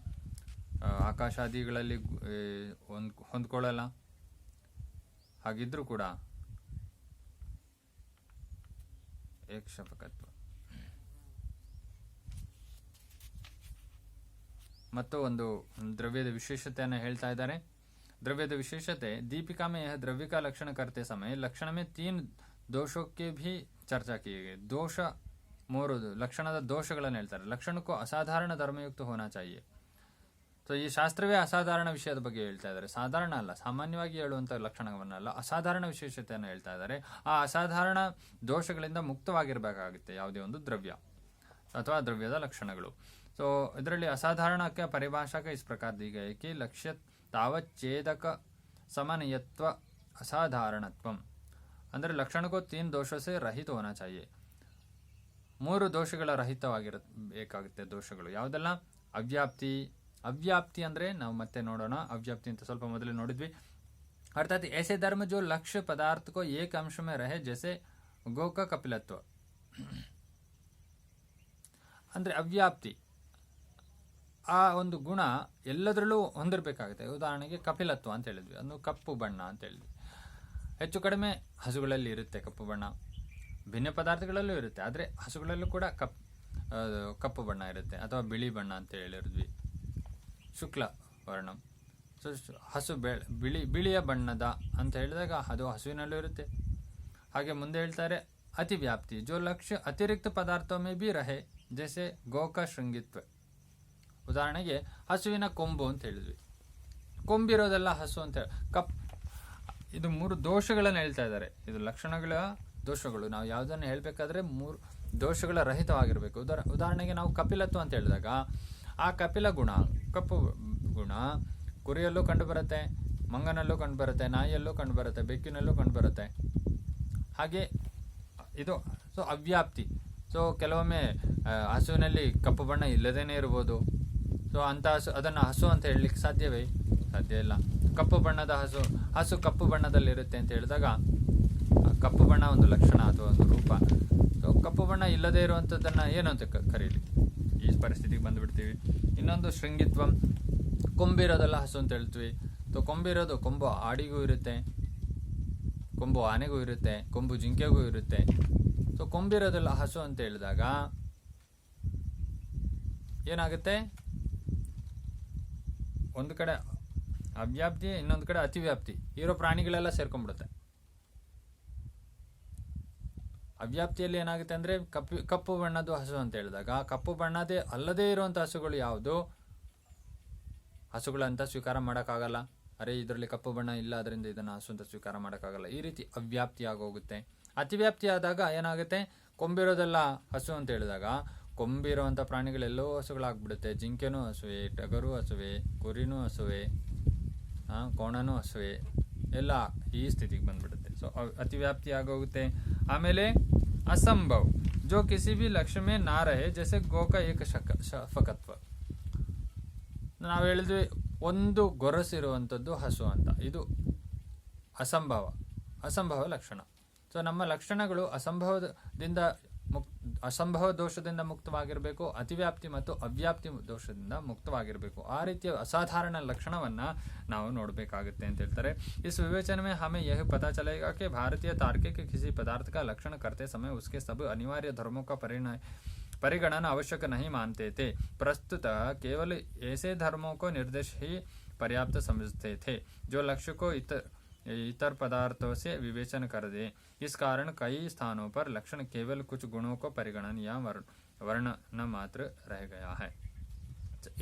ಆಕಾಶಾದಿಗಳಲ್ಲಿ ಹೊಂದ್ಕೊಳ್ಳಲ್ಲ. ಹಾಗಿದ್ರೂ ಕೂಡ ಏಕಶಪಕತ್ವ ಮತ್ತು ಒಂದು ದ್ರವ್ಯದ ವಿಶೇಷತೆಯನ್ನು ಹೇಳ್ತಾ ಇದ್ದಾರೆ. द्रव्य विशेषते दीपिका में यह द्रव्य का लक्षण करते समय लक्षण में 3 दोषों के भी चर्चा की गई. दोष 3 ಲಕ್ಷಣದ ದೋಷಗಳನ್ನು ಹೇಳ್ತಾರೆ. ಲಕ್ಷಣಕ್ಕೂ ಅಸಾಧಾರಣ ಧರ್ಮಯುಕ್ತ ಹೋನಾ ಚಾಹಿಯೆ. ಸೊ ಈ ಶಾಸ್ತ್ರವೇ ಅಸಾಧಾರಣ ವಿಷಯದ ಬಗ್ಗೆ ಹೇಳ್ತಾ ಇದ್ದಾರೆ. ಸಾಧಾರಣ ಅಲ್ಲ, ಸಾಮಾನ್ಯವಾಗಿ ಹೇಳುವಂಥ ಲಕ್ಷಣವನ್ನಲ್ಲ, ಅಸಾಧಾರಣ ವಿಶೇಷತೆಯನ್ನು ಹೇಳ್ತಾ ಇದ್ದಾರೆ. ಆ ಅಸಾಧಾರಣ ದೋಷಗಳಿಂದ ಮುಕ್ತವಾಗಿರಬೇಕಾಗುತ್ತೆ ಯಾವುದೇ ಒಂದು ದ್ರವ್ಯ ಅಥವಾ ದ್ರವ್ಯದ ಲಕ್ಷಣಗಳು. ಸೊ ಇದರಲ್ಲಿ ಅಸಾಧಾರಣಕ್ಕೆ ಪರಿಭಾಷಕ ಇಸ್ ಪ್ರಕಾರ दी गई कि लक्ष्य तावच्छेदक समन्वयत्व असाधारणत्वम. ಅಂದರೆ ಲಕ್ಷಣಕ್ಕೂ 3 ದೋಷ ಸೆ ರಹಿತ ಹೋನಾ ಚಾಹಿಯೆ. 3 ದೋಷಗಳ ರಹಿತವಾಗಿರಬೇಕಾಗುತ್ತೆ. ದೋಷಗಳು ಯಾವುದೆಲ್ಲ? ಅವ್ಯಾಪ್ತಿ ಅಂದರೆ ನಾವು ಮತ್ತೆ ನೋಡೋಣ. ಅವ್ಯಾಪ್ತಿ ಅಂತ ಸ್ವಲ್ಪ ಮೊದಲೇ ನೋಡಿದ್ವಿ. अर्थात ऐसे धर्म जो लक्ष्य पदार्थ को एक अंश में रहे, जैसे गो का कपिलत्व. ಅಂದರೆ ಅವ್ಯಾಪ್ತಿ, ಆ ಒಂದು ಗುಣ ಎಲ್ಲದರಲ್ಲೂ ಹೊಂದಿರಬೇಕಾಗುತ್ತೆ. ಉದಾಹರಣೆಗೆ ಕಪಿಲತ್ವ ಅಂತ ಹೇಳಿದ್ವಿ, ಅದು ಕಪ್ಪು ಬಣ್ಣ ಅಂತ ಹೇಳಿದ್ವಿ. ಹೆಚ್ಚು ಕಡಿಮೆ ಹಸುಗಳಲ್ಲಿ ಇರುತ್ತೆ ಕಪ್ಪು ಬಣ್ಣ, ಭಿನ್ನ ಪದಾರ್ಥಗಳಲ್ಲೂ ಇರುತ್ತೆ. ಆದರೆ ಹಸುಗಳಲ್ಲೂ ಕೂಡ ಕಪ್ಪು ಬಣ್ಣ ಇರುತ್ತೆ, ಅಥವಾ ಬಿಳಿ ಬಣ್ಣ ಅಂತ ಹೇಳಿದ್ವಿ, ಶುಕ್ಲ ವರ್ಣ. ಸೊ ಹಸು ಬಿಳಿಯ ಬಣ್ಣದ ಅಂತ ಹೇಳಿದಾಗ ಅದು ಹಸುವಿನಲ್ಲೂ ಇರುತ್ತೆ. ಹಾಗೆ ಮುಂದೆ ಹೇಳ್ತಾರೆ ಅತಿವ್ಯಾಪ್ತಿ, ಜೋ ಲಕ್ಷ್ಯ ಅತಿರಿಕ್ತ ಪದಾರ್ಥ ಮೇ ಬಿ ರಹೆ, ಜೈಸೆ ಗೋಕ ಶೃಂಗಿತ್ವ. ಉದಾಹರಣೆಗೆ ಹಸುವಿನ ಕೊಂಬು ಅಂತ ಹೇಳಿದ್ವಿ, ಕೊಂಬಿರೋದೆಲ್ಲ ಹಸು ಅಂತ ಹೇಳಿ ಇದು 3 ದೋಷಗಳನ್ನು ಹೇಳ್ತಾ ಇದ್ದಾರೆ. ಇದು ಲಕ್ಷಣಗಳ ದೋಷಗಳು. ನಾವು ಯಾವುದನ್ನು ಹೇಳಬೇಕಾದ್ರೆ 3 ದೋಷಗಳ ರಹಿತವಾಗಿರಬೇಕು. ಉದಾಹರಣೆಗೆ ನಾವು ಕಪಿಲತ್ವ ಅಂತ ಹೇಳಿದಾಗ ಆ ಕಪಿಲ ಗುಣ, ಕಪ್ಪು ಗುಣ ಕುರಿಯಲ್ಲೂ ಕಂಡುಬರುತ್ತೆ, ಮಂಗನಲ್ಲೂ ಕಂಡುಬರುತ್ತೆ, ನಾಯಿಯಲ್ಲೂ ಕಂಡುಬರುತ್ತೆ, ಬೆಕ್ಕಿನಲ್ಲೂ ಕಂಡುಬರುತ್ತೆ. ಹಾಗೆ ಇದು ಸೊ ಅವ್ಯಾಪ್ತಿ. ಸೊ ಕೆಲವೊಮ್ಮೆ ಹಸುವಿನಲ್ಲಿ ಕಪ್ಪು ಬಣ್ಣ ಇಲ್ಲದೇನೆ ಇರ್ಬೋದು. ಸೊ ಅಂಥ ಅದನ್ನು ಹಸು ಅಂತ ಹೇಳಲಿಕ್ಕೆ ಸಾಧ್ಯವೇ? ಸಾಧ್ಯ ಇಲ್ಲ. ಕಪ್ಪು ಬಣ್ಣದ ಹಸು ಕಪ್ಪು ಬಣ್ಣದಲ್ಲಿರುತ್ತೆ ಅಂತ ಹೇಳಿದಾಗ ಕಪ್ಪು ಬಣ್ಣ ಒಂದು ಲಕ್ಷಣ ಅಥವಾ ಒಂದು ರೂಪ. ಸೊ ಕಪ್ಪು ಬಣ್ಣ ಇಲ್ಲದೇ ಇರುವಂಥದ್ದನ್ನು ಏನು ಅಂತ ಕರೀಲಿ, ಈ ಪರಿಸ್ಥಿತಿಗೆ ಬಂದುಬಿಡ್ತೀವಿ. ಇನ್ನೊಂದು ಶೃಂಗಿತ್ವ, ಕೊಂಬಿರೋದೆಲ್ಲ ಹಸು ಅಂತ ಹೇಳ್ತೀವಿ. ಸೊ ಕೊಂಬಿರೋದು ಕೊಂಬು ಆಡಿಗೂ ಇರುತ್ತೆ, ಕೊಂಬು ಆನೆಗೂ ಇರುತ್ತೆ, ಕೊಂಬು ಜಿಂಕೆಗೂ ಇರುತ್ತೆ. ಸೊ ಕೊಂಬಿರೋದೆಲ್ಲ ಹಸು ಅಂತ ಹೇಳಿದಾಗ ಏನಾಗುತ್ತೆ? ಒಂದು ಕಡೆ ಅವ್ಯಾಪ್ತಿ, ಇನ್ನೊಂದು ಕಡೆ ಅತಿವ್ಯಾಪ್ತಿ. ಇರೋ ಪ್ರಾಣಿಗಳೆಲ್ಲ ಸೇರ್ಕೊಂಡ್ಬಿಡುತ್ತೆ. ಅವ್ಯಾಪ್ತಿಯಲ್ಲಿ ಏನಾಗುತ್ತೆ ಅಂದರೆ ಕಪ್ಪು ಬಣ್ಣದ್ದು ಹಸು ಅಂತ ಹೇಳಿದಾಗ ಕಪ್ಪು ಬಣ್ಣದೇ ಅಲ್ಲದೇ ಇರುವಂಥ ಹಸುಗಳು ಯಾವುದು ಹಸುಗಳಂತ ಸ್ವೀಕಾರ ಮಾಡೋಕ್ಕಾಗಲ್ಲ. ಅರೆ ಇದರಲ್ಲಿ ಕಪ್ಪು ಬಣ್ಣ ಇಲ್ಲ, ಅದರಿಂದ ಇದನ್ನು ಹಸು ಅಂತ ಸ್ವೀಕಾರ ಮಾಡೋಕ್ಕಾಗಲ್ಲ. ಈ ರೀತಿ ಅವ್ಯಾಪ್ತಿ ಆಗೋಗುತ್ತೆ. ಅತಿವ್ಯಾಪ್ತಿ ಆದಾಗ ಏನಾಗುತ್ತೆ, ಕೊಂಬಿರೋದೆಲ್ಲ ಹಸು ಅಂತ ಹೇಳಿದಾಗ ಕೊಂಬಿರುವಂಥ ಪ್ರಾಣಿಗಳೆಲ್ಲವೂ ಹಸುಗಳಾಗ್ಬಿಡುತ್ತೆ. ಜಿಂಕೆನೂ ಹಸುವೆ, ಟಗರು ಹಸುವೆ, ಕುರಿನೂ ಹಸುವೆ, ಕೋಣನೂ ಹಸುವೆ, ಎಲ್ಲ ಈ ಸ್ಥಿತಿಗೆ ಬಂದ್ಬಿಡುತ್ತೆ. ಸೊ ಅತಿವ್ಯಾಪ್ತಿ ಆಗೋಗುತ್ತೆ. ಆಮೇಲೆ ಅಸಂಭವ್ ಜೋ ಕಿಸಿ ಭಿ ಲಕ್ಷ್ಯ ಮೇ ನಾ ರಹೆ ಜೈಸೆ ಗೋಕ ಏಕ ಶಫಕತ್ವ. ನಾವು ಹೇಳಿದ್ವಿ ಒಂದು ಗೊರಸಿರುವಂಥದ್ದು ಹಸು ಅಂತ. ಇದು ಅಸಂಭವ ಲಕ್ಷಣ. ಸೊ ನಮ್ಮ ಲಕ್ಷಣಗಳು ಅಸಂಭವ ದೋಷದಿಂದ ಮುಕ್ತವಾಗಿರಬೇಕು, ಅತಿವ್ಯಾಪ್ತಿ ಮತ್ತು ಅವ್ಯಾಪ್ತಿ ದೋಷದಿಂದ ಮುಕ್ತವಾಗಿರಬೇಕು. ಆ ರೀತಿಯ ಅಸಾಧಾರಣ ಲಕ್ಷಣವನ್ನು ನಾವು ನೋಡಬೇಕಾಗುತ್ತೆ ಅಂತ ಹೇಳ್ತಾರೆ. इस विवेचन में हमें यह पता चलेगा कि भारतीय तार्किक किसी पदार्थ का लक्षण करते समय उसके सब अनिवार्य धर्मों का परिगणना आवश्यक नहीं मानते थे. प्रस्तुत केवल ऐसे धर्मों को निर्देश ही पर्याप्त समझते थे जो लक्ष्य को इतर पदार्थों से विवेचन कर दे. इस कारण कई स्थानों पर लक्षण केवल कुछ गुणों को परिगणन या वर्णन मात्र रह गया है.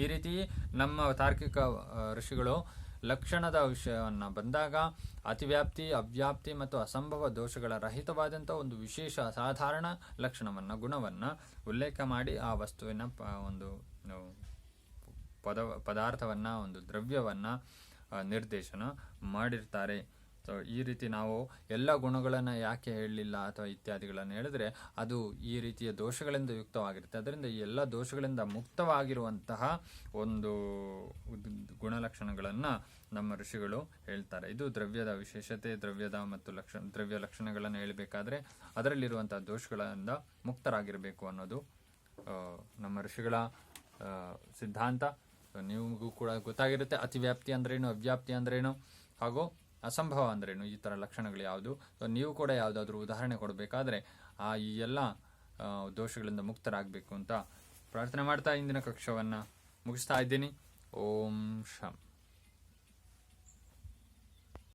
ಈ ರೀತಿ ನಮ್ಮ ತಾರ್ಕಿಕ ಋಷಿಗಳು ಲಕ್ಷಣದ ವಿಷಯವನ್ನು ಬಂದಾಗ ಅತಿವ್ಯಾಪ್ತಿ, ಅವ್ಯಾಪ್ತಿ ಮತ್ತು ಅಸಂಭವ ದೋಷಗಳ ರಹಿತವಾದಂಥ ಒಂದು ವಿಶೇಷ ಅಸಾಧಾರಣ ಲಕ್ಷಣವನ್ನು, ಗುಣವನ್ನು ಉಲ್ಲೇಖ ಮಾಡಿ ಆ ವಸ್ತುವಿನ ಒಂದು ಪದಾರ್ಥವನ್ನು, ಒಂದು ದ್ರವ್ಯವನ್ನು ನಿರ್ದೇಶನ ಮಾಡಿರ್ತಾರೆ. ಸೊ ಈ ರೀತಿ ನಾವು ಎಲ್ಲ ಗುಣಗಳನ್ನು ಯಾಕೆ ಹೇಳಲಿಲ್ಲ ಅಥವಾ ಇತ್ಯಾದಿಗಳನ್ನು ಹೇಳಿದ್ರೆ ಅದು ಈ ರೀತಿಯ ದೋಷಗಳಿಂದ ಯುಕ್ತವಾಗಿರುತ್ತೆ. ಅದರಿಂದ ಈ ಎಲ್ಲ ದೋಷಗಳಿಂದ ಮುಕ್ತವಾಗಿರುವಂತಹ ಒಂದು ಗುಣಲಕ್ಷಣಗಳನ್ನು ನಮ್ಮ ಋಷಿಗಳು ಹೇಳ್ತಾರೆ. ಇದು ದ್ರವ್ಯದ ವಿಶೇಷತೆ. ದ್ರವ್ಯ ಲಕ್ಷಣಗಳನ್ನು ಹೇಳಬೇಕಾದ್ರೆ ಅದರಲ್ಲಿರುವಂತಹ ದೋಷಗಳಿಂದ ಮುಕ್ತರಾಗಿರಬೇಕು ಅನ್ನೋದು ನಮ್ಮ ಋಷಿಗಳ ಸಿದ್ಧಾಂತ. ನಿಮಗೂ ಕೂಡ ಗೊತ್ತಾಗಿರುತ್ತೆ ಅತಿವ್ಯಾಪ್ತಿ ಅಂದ್ರೇನು, ಅವ್ಯಾಪ್ತಿ ಅಂದ್ರೇನು, ಹಾಗೂ ಅಸಂಭವ ಅಂದ್ರೇನು, ಈ ಥರ ಲಕ್ಷಣಗಳು ಯಾವುದು. ಸೊ ನೀವು ಕೂಡ ಯಾವುದಾದ್ರೂ ಉದಾಹರಣೆ ಕೊಡಬೇಕಾದ್ರೆ ಈ ಎಲ್ಲ ದೋಷಗಳಿಂದ ಮುಕ್ತರಾಗಬೇಕು ಅಂತ ಪ್ರಾರ್ಥನೆ ಮಾಡ್ತಾ ಇಂದಿನ ಕಕ್ಷವನ್ನು ಮುಗಿಸ್ತಾ ಇದ್ದೀನಿ. ಓಂ ಶಂ.